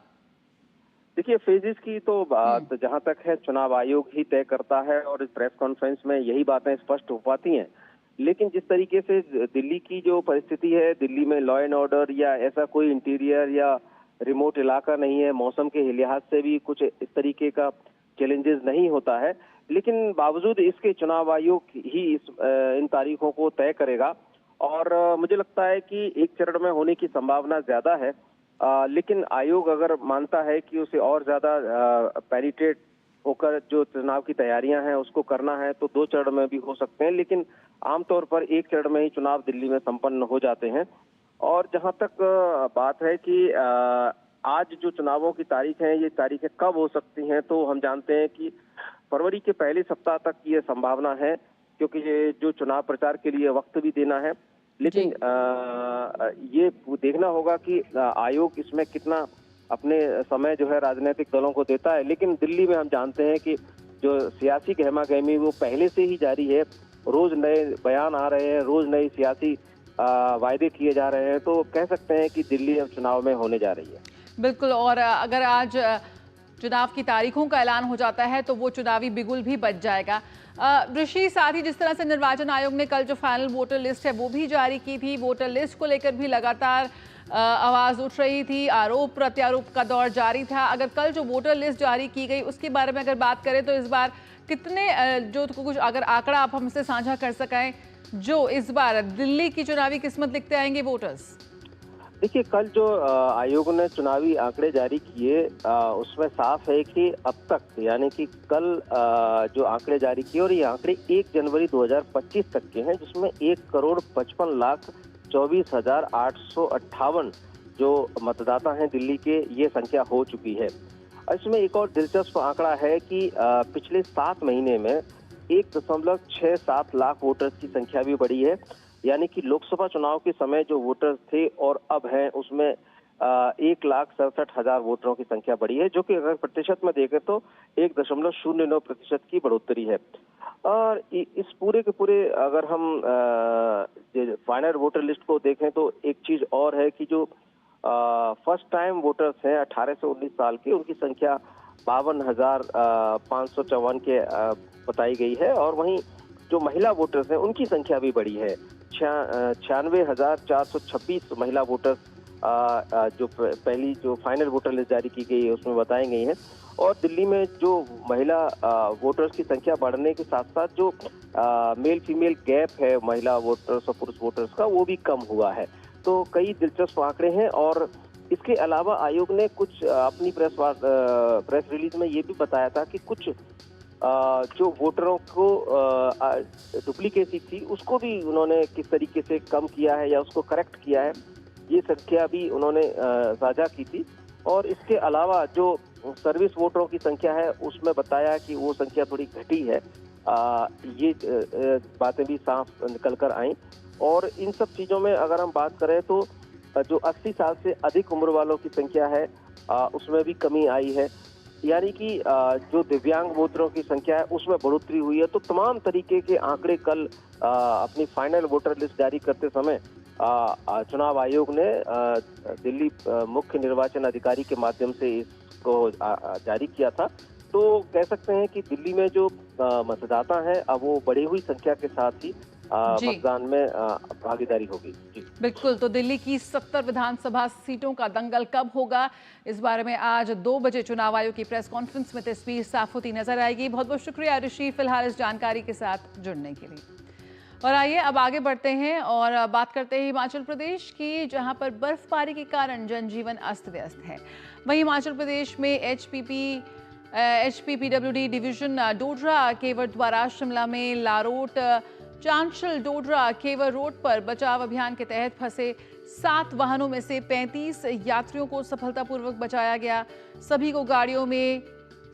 देखिए, फेजेस की तो बात जहां तक है चुनाव आयोग ही तय करता है और इस प्रेस कॉन्फ्रेंस में यही बातें स्पष्ट हो पाती हैं। लेकिन जिस तरीके से दिल्ली की जो परिस्थिति है, दिल्ली में लॉ एंड ऑर्डर या ऐसा कोई इंटीरियर या रिमोट इलाका नहीं है, मौसम के लिहाज से भी कुछ इस तरीके का चैलेंजेस नहीं होता है। लेकिन बावजूद इसके चुनाव आयोग ही इन तारीखों को तय करेगा और मुझे लगता है कि एक चरण में होने की संभावना ज्यादा है। लेकिन आयोग अगर मानता है कि उसे और ज्यादा पेनिट्रेट होकर जो चुनाव की तैयारियां हैं उसको करना है तो 2 चरण में भी हो सकते हैं। लेकिन आमतौर पर 1 चरण में ही चुनाव दिल्ली में संपन्न हो जाते हैं। और जहां तक बात है कि आज जो चुनावों की तारीख है, ये तारीखें कब हो सकती हैं, तो हम जानते हैं कि फरवरी के पहले सप्ताह तक ये संभावना है क्योंकि ये जो चुनाव प्रचार के लिए वक्त भी देना है। लेकिन ये देखना होगा कि आयोग इसमें कितना अपने समय जो है राजनीतिक दलों को देता है। लेकिन दिल्ली में हम जानते हैं कि जो सियासी गहमागहमी वो पहले से ही जारी है। रोज नए बयान आ रहे हैं, रोज नई सियासी वायदे किए जा रहे हैं। तो कह सकते हैं कि दिल्ली अब चुनाव में होने जा रही है। बिल्कुल। और अगर आज चुनाव की तारीखों का ऐलान हो जाता है तो वो चुनावी बिगुल भी बच जाएगा। ऋषि, साथ ही जिस तरह से निर्वाचन आयोग ने कल जो फाइनल वोटर लिस्ट है वो भी जारी की थी, वोटर लिस्ट को लेकर भी लगातार आवाज उठ रही थी, आरोप प्रत्यारोप का दौर जारी था। अगर कल जो वोटर लिस्ट जारी की गई उसके बारे में अगर बात करें तो इस बार कितने जो कुछ अगर आंकड़ा आप हमसे साझा कर सकें जो इस बार दिल्ली की चुनावी किस्मत लिखते आएंगे वोटर्स? देखिए, कल जो आयोग ने चुनावी आंकड़े जारी किए उसमें साफ है कि अब तक, यानी कि कल जो आंकड़े जारी किए, और ये आंकड़े 1 जनवरी 2025 तक के हैं, जिसमें 1,55,24,858 जो मतदाता हैं दिल्ली के, ये संख्या हो चुकी है। इसमें एक और दिलचस्प आंकड़ा है कि पिछले 7 महीने में 1.67 लाख वोटर्स की संख्या भी बढ़ी है। यानी कि लोकसभा चुनाव के समय जो वोटर्स थे और अब हैं, उसमें 1,67,000 वोटरों की संख्या बढ़ी है, जो कि अगर प्रतिशत में देखें तो 1.09% की बढ़ोतरी है। और इस पूरे के पूरे अगर हम फाइनल वोटर लिस्ट को देखें तो एक चीज और है कि जो फर्स्ट टाइम वोटर्स हैं 18 से 19 साल के, उनकी संख्या 52,554 के बताई गई है। और वहीं जो महिला वोटर्स हैं उनकी संख्या भी बढ़ी है, 96,426 महिला वोटर्स जो पहली जो फाइनल वोटर लिस्ट जारी की गई है उसमें बताई गई हैं। और दिल्ली में जो महिला वोटर्स की संख्या बढ़ने के साथ साथ जो मेल फीमेल गैप है महिला वोटर्स और पुरुष वोटर्स का, वो भी कम हुआ है। तो कई दिलचस्प आंकड़े हैं। और इसके अलावा आयोग ने कुछ अपनी प्रेस रिलीज में ये भी बताया था कि कुछ जो वोटरों को डुप्लीकेसी थी उसको भी उन्होंने किस तरीके से कम किया है या उसको करेक्ट किया है, ये संख्या भी उन्होंने साझा की थी। और इसके अलावा जो सर्विस वोटरों की संख्या है उसमें बताया कि वो संख्या थोड़ी घटी है। ये बातें भी साफ निकल कर आई। और इन सब चीज़ों में अगर हम बात करें तो जो 80 साल से अधिक उम्र वालों की संख्या है उसमें भी कमी आई है। यानी कि जो दिव्यांग वोटरों की संख्या है उसमें बढ़ोतरी हुई है। तो तमाम तरीके के आंकड़े कल अपनी फाइनल वोटर लिस्ट जारी करते समय चुनाव आयोग ने दिल्ली मुख्य निर्वाचन अधिकारी के माध्यम से इसको जारी किया था। तो कह सकते हैं कि दिल्ली में जो मतदाता हैं अब वो बढ़ी हुई संख्या के साथ ही मतदान में भागीदारी होगी। जी बिल्कुल। तो दिल्ली की 70 विधानसभा सीटों का दंगल कब होगा, इस बारे में आज 2 बजे चुनाव आयोग की प्रेस कॉन्फ्रेंस में तस्वीर साफ होती नजर आएगी। बहुत बहुत शुक्रिया ऋषि फिलहाल इस जानकारी के साथ जुड़ने के लिए। और आइए अब आगे बढ़ते हैं और बात करते हैं हिमाचल प्रदेश की, जहां पर बर्फबारी के कारण जनजीवन अस्त व्यस्त है। वहीं हिमाचल प्रदेश में HPPWD डिवीजन डोडरा केवर द्वारा शिमला में लारोट चांशल डोडरा केवर रोड पर बचाव अभियान के तहत फंसे 7 वाहनों में से 35 यात्रियों को सफलतापूर्वक बचाया गया। सभी को गाड़ियों में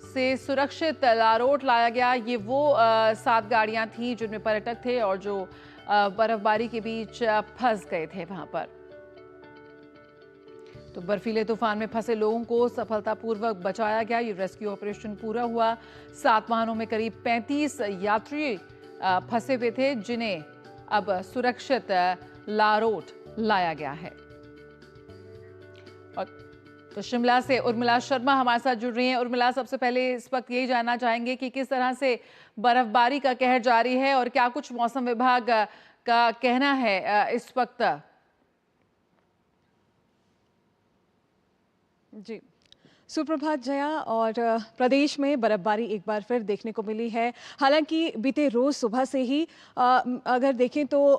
से सुरक्षित लारोट लाया गया। ये वो 7 गाड़ियां थीं जिनमें पर्यटक थे और जो बर्फबारी के बीच फंस गए थे वहां पर। तो बर्फीले तूफान में फंसे लोगों को सफलतापूर्वक बचाया गया। ये रेस्क्यू ऑपरेशन पूरा हुआ। 7 वाहनों में करीब 35 यात्री फंसे हुए थे, जिन्हें अब सुरक्षित लारोट लाया गया है। और तो शिमला से उर्मिला शर्मा हमारे साथ जुड़ रही हैं। उर्मिला, सबसे पहले इस वक्त यही जानना चाहेंगे कि किस तरह से बर्फबारी का कहर जारी है और क्या कुछ मौसम विभाग का कहना है इस वक्त। जी सुप्रभात जया। और प्रदेश में बर्फबारी एक बार फिर देखने को मिली है। हालांकि बीते रोज सुबह से ही अगर देखें तो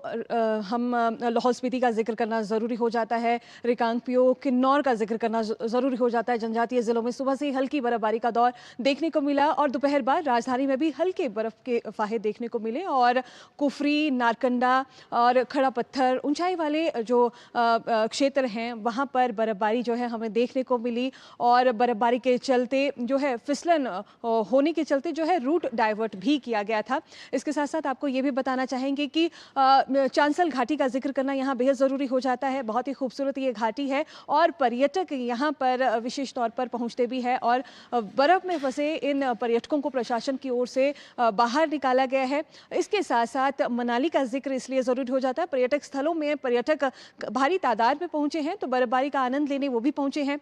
हम लाहौल स्पीति का जिक्र करना ज़रूरी हो जाता है, रिकांगपिओ किन्नौर का जिक्र करना ज़रूरी हो जाता है। जनजातीय ज़िलों में सुबह से ही हल्की बर्फबारी का दौर देखने को मिला और दोपहर बाद राजधानी में भी हल्के बर्फ़ के फाहे देखने को मिले। और कुफरी, नारकंडा और खड़ा पत्थर ऊंचाई वाले जो क्षेत्र हैं वहाँ पर बर्फबारी जो है हमें देखने को मिली। और बर्फबारी के चलते जो है फिसलन होने के चलते जो है रूट डाइवर्ट भी किया गया था। इसके साथ साथ आपको ये भी बताना चाहेंगे कि चांसल घाटी का जिक्र करना यहाँ बेहद ज़रूरी हो जाता है। बहुत ही खूबसूरत ये घाटी है और पर्यटक यहाँ पर विशेष तौर पर पहुँचते भी है। और बर्फ़ में फंसे इन पर्यटकों को प्रशासन की ओर से बाहर निकाला गया है। इसके साथ साथ मनाली का जिक्र इसलिए ज़रूरी हो जाता है, पर्यटक स्थलों में पर्यटक भारी तादाद में पहुँचे हैं तो बर्फबारी का आनंद लेने वो भी पहुँचे हैं।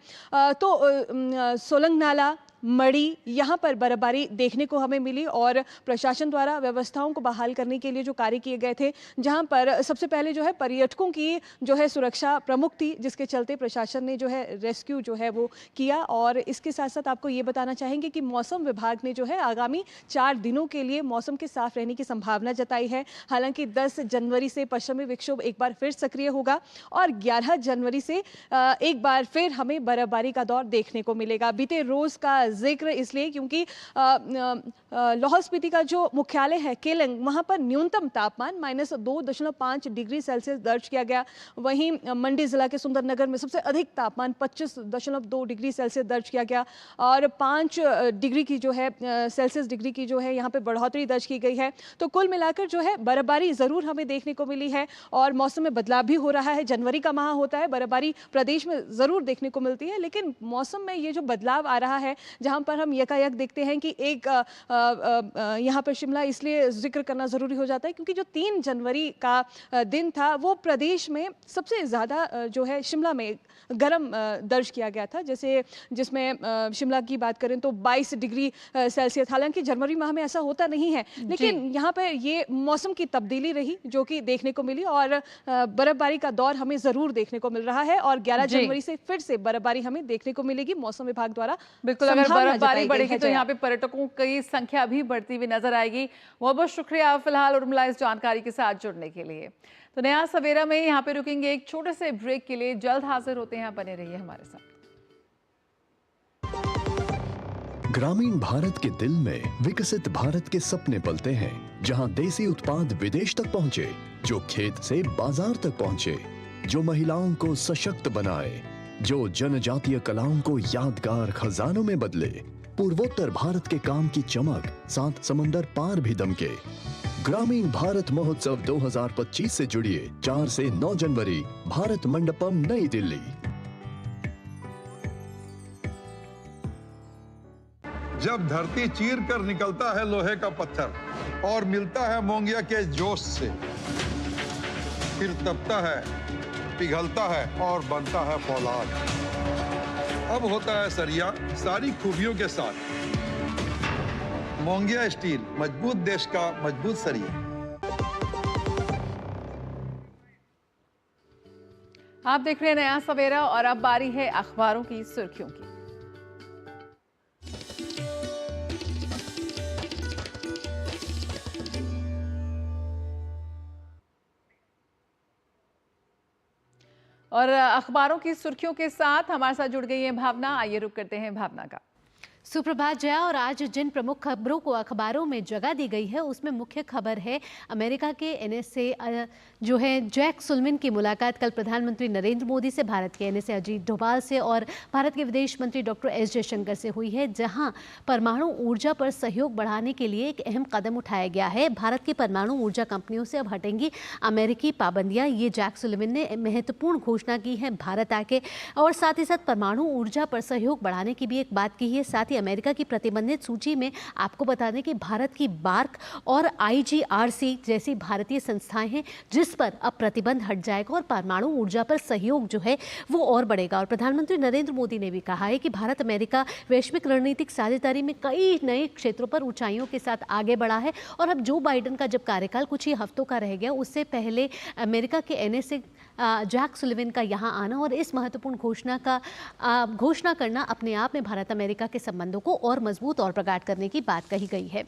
तो सोलंग नाला, मड़ी, यहाँ पर बर्फबारी देखने को हमें मिली और प्रशासन द्वारा व्यवस्थाओं को बहाल करने के लिए जो कार्य किए गए थे, जहाँ पर सबसे पहले जो है पर्यटकों की जो है सुरक्षा प्रमुख थी, जिसके चलते प्रशासन ने जो है रेस्क्यू जो है वो किया। और इसके साथ साथ आपको ये बताना चाहेंगे कि मौसम विभाग ने जो है आगामी 4 दिनों के लिए मौसम के साफ रहने की संभावना जताई है। हालांकि 10 जनवरी से पश्चिमी विक्षोभ एक बार फिर सक्रिय होगा और 11 जनवरी से एक बार फिर हमें बर्फबारी का दौर देखने को मिलेगा। बीते रोज का जिक्र इसलिए क्योंकि लाहौल स्पीति का जो मुख्यालय है केलंग, वहां पर न्यूनतम तापमान -2.5 डिग्री सेल्सियस दर्ज किया गया। वहीं मंडी जिला के सुंदरनगर में सबसे अधिक तापमान 25.2 डिग्री सेल्सियस दर्ज किया गया और 5 डिग्री की जो है सेल्सियस डिग्री की जो है यहाँ पे बढ़ोतरी दर्ज की गई है। तो कुल मिलाकर जो है बर्फबारी जरूर हमें देखने को मिली है और मौसम में बदलाव भी हो रहा है। जनवरी का माह होता है, बर्फबारी प्रदेश में जरूर देखने को मिलती है, लेकिन मौसम में ये जो बदलाव आ रहा है, जहां पर हम यकायक देखते हैं कि एक यहाँ पर शिमला इसलिए जिक्र करना जरूरी हो जाता है क्योंकि जो 3 जनवरी का दिन था वो प्रदेश में सबसे ज़्यादा जो है शिमला में गर्म दर्ज किया गया था, जैसे जिसमें शिमला की बात करें तो 22 डिग्री सेल्सियस। हालांकि जनवरी माह में ऐसा होता नहीं है, लेकिन यहाँ पर ये मौसम की तब्दीली रही जो कि देखने को मिली और बर्फबारी का दौर हमें जरूर देखने को मिल रहा है और 11 जनवरी से फिर से बर्फबारी हमें देखने को मिलेगी मौसम विभाग द्वारा। बिल्कुल, अगर बर्फबारी बढ़ेगी तो यहाँ पे पर्यटकों की संख्या भी बढ़ती हुई नजर आएगी। बहुत बहुत शुक्रिया फिलहाल उर्मिला इस जानकारी के साथ जुड़ने के लिए। तो नया सवेरा में यहाँ पे रुकेंगे एक छोटे से ब्रेक के लिए, जल्द हाजिर होते हैं, बने रहिए हमारे साथ। ग्रामीण भारत के दिल में विकसित भारत के सपने पलते हैं, जहां देसी उत्पाद विदेश तक पहुंचे, जो खेत से बाजार तक पहुंचे, जो महिलाओं को सशक्त बनाए, जो जनजातीय कलाओं को यादगार खजानों में बदले। पूर्वोत्तर भारत के काम की चमक 7 समंदर पार भी दमके। ग्रामीण भारत महोत्सव 2025 से जुड़िए 4 से 9 जनवरी, भारत मंडपम, नई दिल्ली। जब धरती चीर कर निकलता है लोहे का पत्थर और मिलता है मोंगिया के जोश से, फिर तपता है, पिघलता है और बनता है फौलाद। अब होता है सरिया सारी खूबियों के साथ। मोंगिया स्टील, मजबूत देश का मजबूत सरिया। आप देख रहे हैं नया सवेरा और अब बारी है अखबारों की सुर्खियों की। और अखबारों की सुर्खियों के साथ हमारे साथ जुड़ गई है भावना। आइए रुक करते हैं भावना का। सुप्रभात जया। और आज जिन प्रमुख खबरों को अखबारों में जगह दी गई है उसमें मुख्य खबर है अमेरिका के एनएसए जो है जैक सुलिवान की मुलाकात कल प्रधानमंत्री नरेंद्र मोदी से भारत के एनएसए अजीत डोभाल से और भारत के विदेश मंत्री डॉक्टर एस जयशंकर से हुई है, जहां परमाणु ऊर्जा पर सहयोग बढ़ाने के लिए एक अहम कदम उठाया गया है। भारत की परमाणु ऊर्जा कंपनियों से अब हटेंगी अमेरिकी पाबंदियां, ये जैक सुलिवान ने महत्वपूर्ण घोषणा की है भारत आके। और साथ ही साथ परमाणु ऊर्जा पर सहयोग बढ़ाने की भी एक बात की है। साथ ही अमेरिका की प्रतिबंधित सूची में आपको बता दें कि भारत की बार्क और IGRC जैसी भारतीय संस्थाएं हैं जिस पर अब प्रतिबंध हट जाएगा और परमाणु ऊर्जा पर सहयोग जो है वो और बढ़ेगा। और प्रधानमंत्री नरेंद्र मोदी ने भी कहा है कि भारत अमेरिका वैश्विक रणनीतिक साझेदारी में कई नए क्षेत्रों पर ऊंचाइयों के साथ आगे बढ़ा है। और अब जो बाइडेन का जब कार्यकाल कुछ ही हफ्तों का रह गया, उससे पहले अमेरिका के एनएसए जैक सुलिवान का यहाँ आना और इस महत्वपूर्ण घोषणा करना अपने आप में भारत अमेरिका के संबंधों को और मजबूत और प्रगाढ़ करने की बात कही गई है।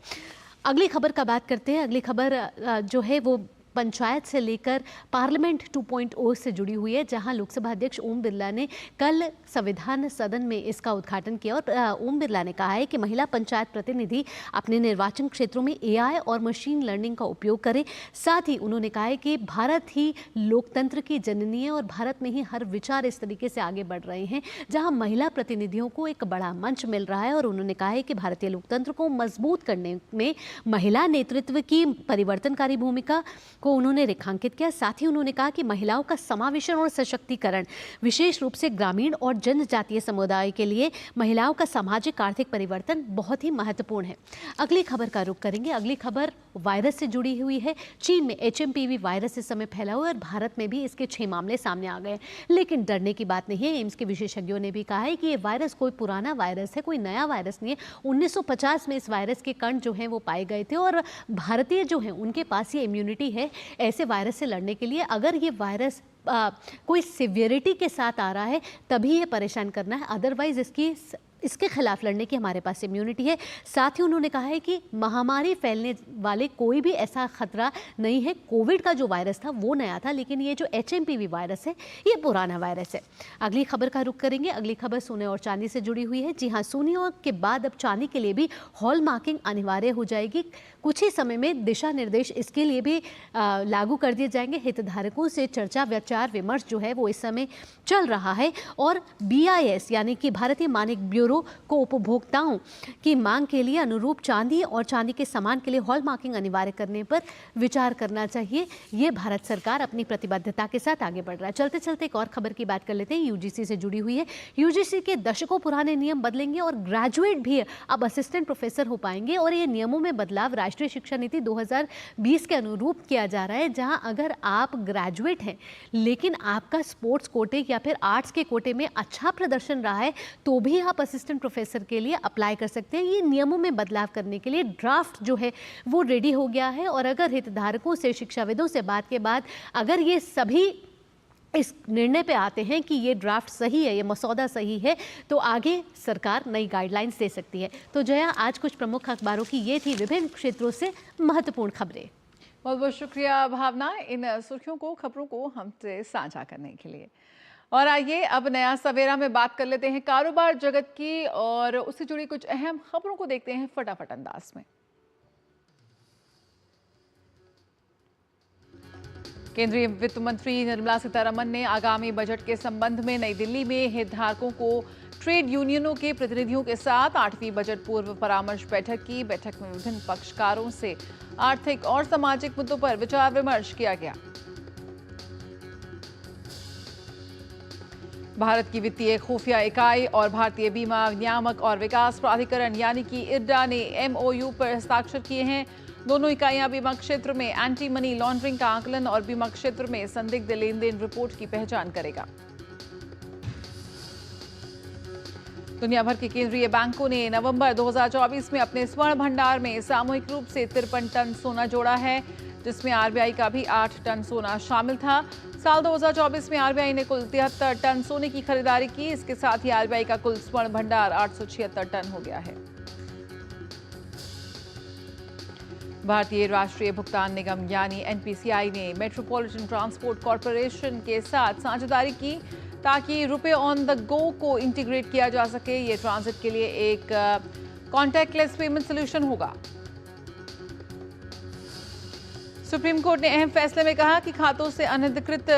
अगली खबर का बात करते हैं। अगली खबर जो है वो पंचायत से लेकर पार्लियामेंट 2.0 से जुड़ी हुई है, जहां लोकसभा अध्यक्ष ओम बिरला ने कल संविधान सदन में इसका उद्घाटन किया। और ओम बिरला ने कहा है कि महिला पंचायत प्रतिनिधि अपने निर्वाचन क्षेत्रों में AI और मशीन लर्निंग का उपयोग करें। साथ ही उन्होंने कहा है कि भारत ही लोकतंत्र की जननी है और भारत में ही हर विचार इस तरीके से आगे बढ़ रहे हैं जहाँ महिला प्रतिनिधियों को एक बड़ा मंच मिल रहा है। और उन्होंने कहा है कि भारतीय लोकतंत्र को मजबूत करने में महिला नेतृत्व की परिवर्तनकारी भूमिका को उन्होंने रेखांकित किया। साथ ही उन्होंने कहा कि महिलाओं का समावेशन और सशक्तिकरण विशेष रूप से ग्रामीण और जनजातीय समुदाय के लिए महिलाओं का सामाजिक आर्थिक परिवर्तन बहुत ही महत्वपूर्ण है। अगली खबर का रुख करेंगे। अगली खबर वायरस से जुड़ी हुई है। चीन में HMPV वायरस इस समय फैला हुआ है और भारत में भी इसके 6 मामले सामने आ गए, लेकिन डरने की बात नहीं है। एम्स के विशेषज्ञों ने भी कहा है कि ये वायरस कोई पुराना वायरस है, कोई नया वायरस नहीं है। 1950 में इस वायरस के कण जो हैं वो पाए गए थे और भारतीय जो हैं उनके पास ये इम्यूनिटी है ऐसे वायरस से लड़ने के लिए। अगर ये वायरस कोई सिवियरिटी के साथ आ रहा है तभी ये परेशान करना है, अदरवाइज इसके खिलाफ लड़ने की हमारे पास इम्यूनिटी है। साथ ही उन्होंने कहा है कि महामारी फैलने वाले कोई भी ऐसा खतरा नहीं है। कोविड का जो वायरस था वो नया था, लेकिन ये जो HMPV वायरस है ये पुराना वायरस है। अगली खबर का रुख करेंगे। अगली खबर सोने और चांदी से जुड़ी हुई है। जी हाँ, सोने के बाद अब चांदी के लिए भी हॉल मार्किंग अनिवार्य हो जाएगी। कुछ ही समय में दिशा निर्देश इसके लिए भी लागू कर दिए जाएंगे। हितधारकों से चर्चा विचार विमर्श जो है वो इस समय चल रहा है और BIS यानी कि भारतीय मानक ब्यूरो को उपभोक्ताओं की मांग के लिए अनुरूप चांदी और चांदी के सामान के लिए हॉल मार्किंग अनिवार्य करने पर विचार करना चाहिए। ये भारत सरकार अपनी प्रतिबद्धता के साथ आगे बढ़ रहा है। चलते चलते एक और खबर की बात कर लेते हैं। UGC से जुड़ी हुई है। UGC के दशकों पुराने नियम बदलेंगे और ग्रेजुएट भी अब असिस्टेंट प्रोफेसर हो पाएंगे और ये नियमों में बदलाव राष्ट्रीय शिक्षा नीति 2020 के अनुरूप किया जा रहा है, जहां अगर आप ग्रेजुएट हैं लेकिन आपका स्पोर्ट्स कोटे या फिर आर्ट्स के कोटे में अच्छा प्रदर्शन रहा है तो भी आप असिस्टेंट प्रोफेसर के लिए अप्लाई कर सकते हैं। ये नियमों में बदलाव करने के लिए ड्राफ्ट जो है वो रेडी हो गया है और अगर हितधारकों से शिक्षाविदों से बात के बाद अगर ये सभी इस निर्णय पे आते हैं कि ये ड्राफ्ट सही है, ये मसौदा सही है, तो आगे सरकार नई गाइडलाइंस दे सकती है। तो जया, आज कुछ प्रमुख अखबारों की ये थी विभिन्न क्षेत्रों से महत्वपूर्ण खबरें। बहुत बहुत शुक्रिया भावना, इन सुर्खियों को, खबरों को हमसे साझा करने के लिए। और आइए अब नया सवेरा में बात कर लेते हैं कारोबार जगत की और उससे जुड़ी कुछ अहम खबरों को देखते हैं फटाफट अंदाज में। केंद्रीय वित्त मंत्री निर्मला सीतारमण ने आगामी बजट के संबंध में नई दिल्ली में हितधारकों को ट्रेड यूनियनों के प्रतिनिधियों के साथ 8वीं बजट पूर्व परामर्श बैठक की। बैठक में विभिन्न पक्षकारों से आर्थिक और सामाजिक मुद्दों पर विचार विमर्श किया गया। भारत की वित्तीय खुफिया इकाई और भारतीय बीमा नियामक और विकास प्राधिकरण यानी कि IRDA ने MOU पर हस्ताक्षर किए हैं। दोनों इकाइयां बीमा क्षेत्र में एंटी मनी लॉन्ड्रिंग का आकलन और बीमा क्षेत्र में संदिग्ध लेन देन रिपोर्ट की पहचान करेगा। दुनिया भर के केंद्रीय बैंकों ने नवंबर 2024 में अपने स्वर्ण भंडार में सामूहिक रूप से 53 टन सोना जोड़ा है, जिसमें RBI का भी 8 टन सोना शामिल था। साल 2024 में RBI ने कुल 73 टन सोने की खरीदारी की। इसके साथ ही RBI का कुल स्वर्ण भंडार 876 टन हो गया है। भारतीय राष्ट्रीय भुगतान निगम यानी NPCI ने मेट्रोपॉलिटन ट्रांसपोर्ट कॉरपोरेशन के साथ साझेदारी की ताकि रुपए ऑन द गो को इंटीग्रेट किया जा सके। ये ट्रांजिट के लिए एक कॉन्टैक्टलेस पेमेंट सोल्यूशन होगा। सुप्रीम कोर्ट ने अहम फैसले में कहा कि खातों से अनधिकृत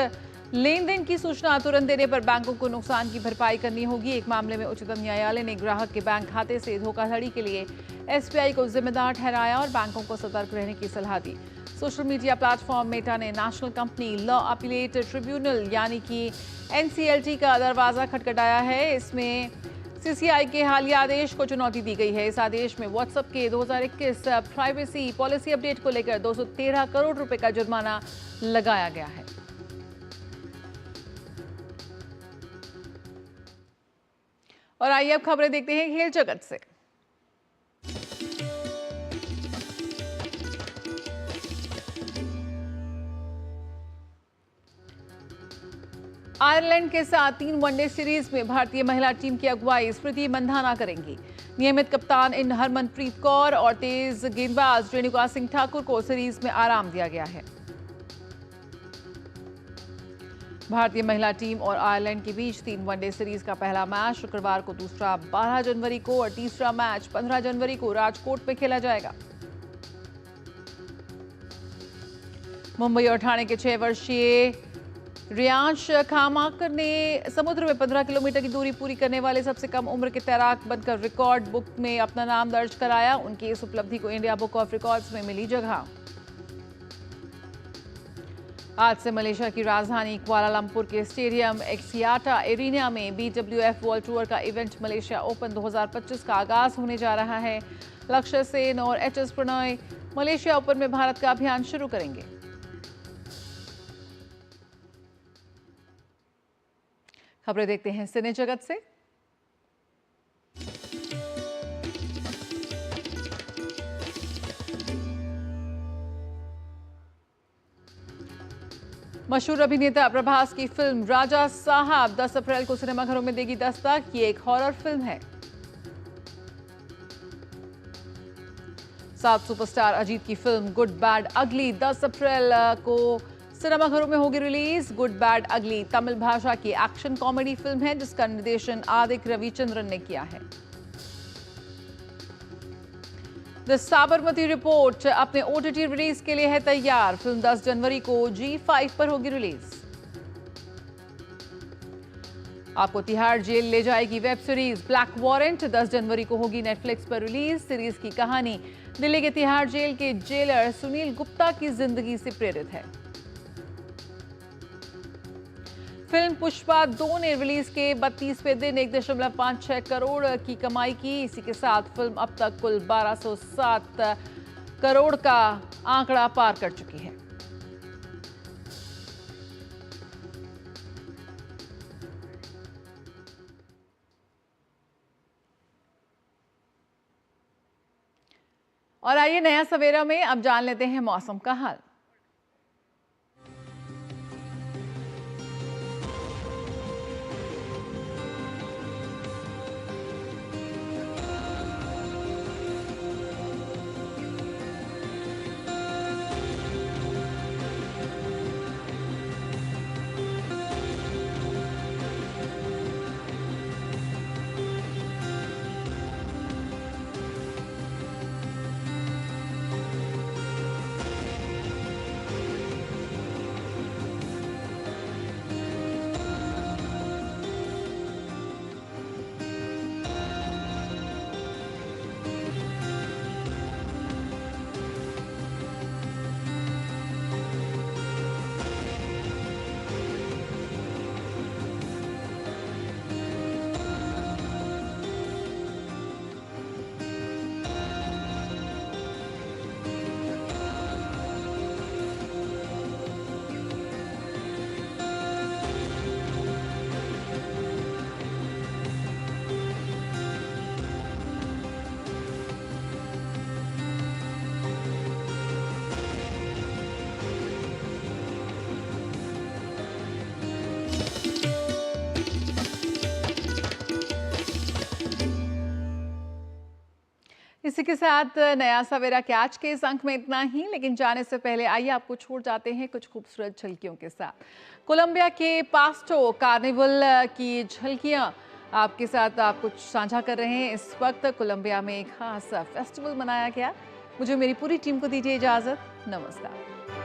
लेन देन की सूचना तुरंत देने पर बैंकों को नुकसान की भरपाई करनी होगी। एक मामले में उच्चतम न्यायालय ने ग्राहक के बैंक खाते से धोखाधड़ी के लिए SBI को जिम्मेदार ठहराया और बैंकों को सतर्क रहने की सलाह दी। सोशल मीडिया प्लेटफॉर्म मेटा ने national company law appellate tribunal यानी कि NCLT का दरवाजा खटखटाया है। इसमें CCI के हालिया आदेश को चुनौती दी गई है। इस आदेश में व्हाट्सएप के 2021 प्राइवेसी पॉलिसी अपडेट को लेकर 213 करोड़ रुपए का जुर्माना लगाया गया है। और आइए अब खबरें देखते हैं खेल जगत से। आयरलैंड के साथ 3 वनडे सीरीज में भारतीय महिला टीम की अगुवाई स्मृति मंधाना करेंगी। नियमित कप्तान इन हरमनप्रीत कौर और तेज गेंदबाज रेणुका सिंह ठाकुर को सीरीज में आराम दिया गया है। भारतीय महिला टीम और आयरलैंड के बीच 3 वनडे सीरीज का पहला मैच शुक्रवार को, दूसरा 12 जनवरी को और तीसरा मैच 15 जनवरी को राजकोट में खेला जाएगा। मुंबई और ठाणे के 6 वर्षीय रियांश खामाकर ने समुद्र में 15 किलोमीटर की दूरी पूरी करने वाले सबसे कम उम्र के तैराक बनकर रिकॉर्ड बुक में अपना नाम दर्ज कराया। उनकी इस उपलब्धि को इंडिया बुक ऑफ रिकॉर्ड्स में मिली जगह। आज से मलेशिया की राजधानी कुआलालंपुर के स्टेडियम एक्सियाटा एरिना में BWF वर्ल्ड टूर का इवेंट मलेशिया ओपन 2025 का आगाज होने जा रहा है। लक्ष्य सेन और HS प्रणय मलेशिया ओपन में भारत का अभियान शुरू करेंगे। खबरें देखते हैं सिने जगत से। मशहूर अभिनेता प्रभास की फिल्म राजा साहब 10 अप्रैल को सिनेमाघरों में देगी दस्तक। ये एक हॉरर फिल्म है। साउथ सुपरस्टार अजीत की फिल्म गुड बैड अगली 10 अप्रैल को सिनेमाघरों में होगी रिलीज। गुड बैड अगली तमिल भाषा की एक्शन कॉमेडी फिल्म है जिसका निर्देशन आदित्य रविचंद्रन ने किया है। द साबरमती रिपोर्ट अपने OTT रिलीज के लिए है तैयार। फिल्म 10 जनवरी को G5 पर होगी रिलीज। आपको तिहाड़ जेल ले जाएगी वेब सीरीज ब्लैक वारंट 10 जनवरी को होगी नेटफ्लिक्स पर रिलीज। सीरीज की कहानी दिल्ली के तिहाड़ जेल के जेलर सुनील गुप्ता की जिंदगी से प्रेरित है। फिल्म पुष्पा 2 ने रिलीज के 32वें दिन 1.56 करोड़ की कमाई की। इसी के साथ फिल्म अब तक कुल 1207 करोड़ का आंकड़ा पार कर चुकी है। और आइए नया सवेरा में अब जान लेते हैं मौसम का हाल। इसी के साथ नया सवेरा के आज के इस अंक में इतना ही, लेकिन जाने से पहले आइए आपको छोड़ जाते हैं कुछ खूबसूरत झलकियों के साथ। कोलंबिया के पास्टो कार्निवल की झलकियां आपके साथ आप कुछ साझा कर रहे हैं। इस वक्त कोलंबिया में एक खास फेस्टिवल मनाया गया। मुझे मेरी पूरी टीम को दीजिए इजाजत। नमस्कार।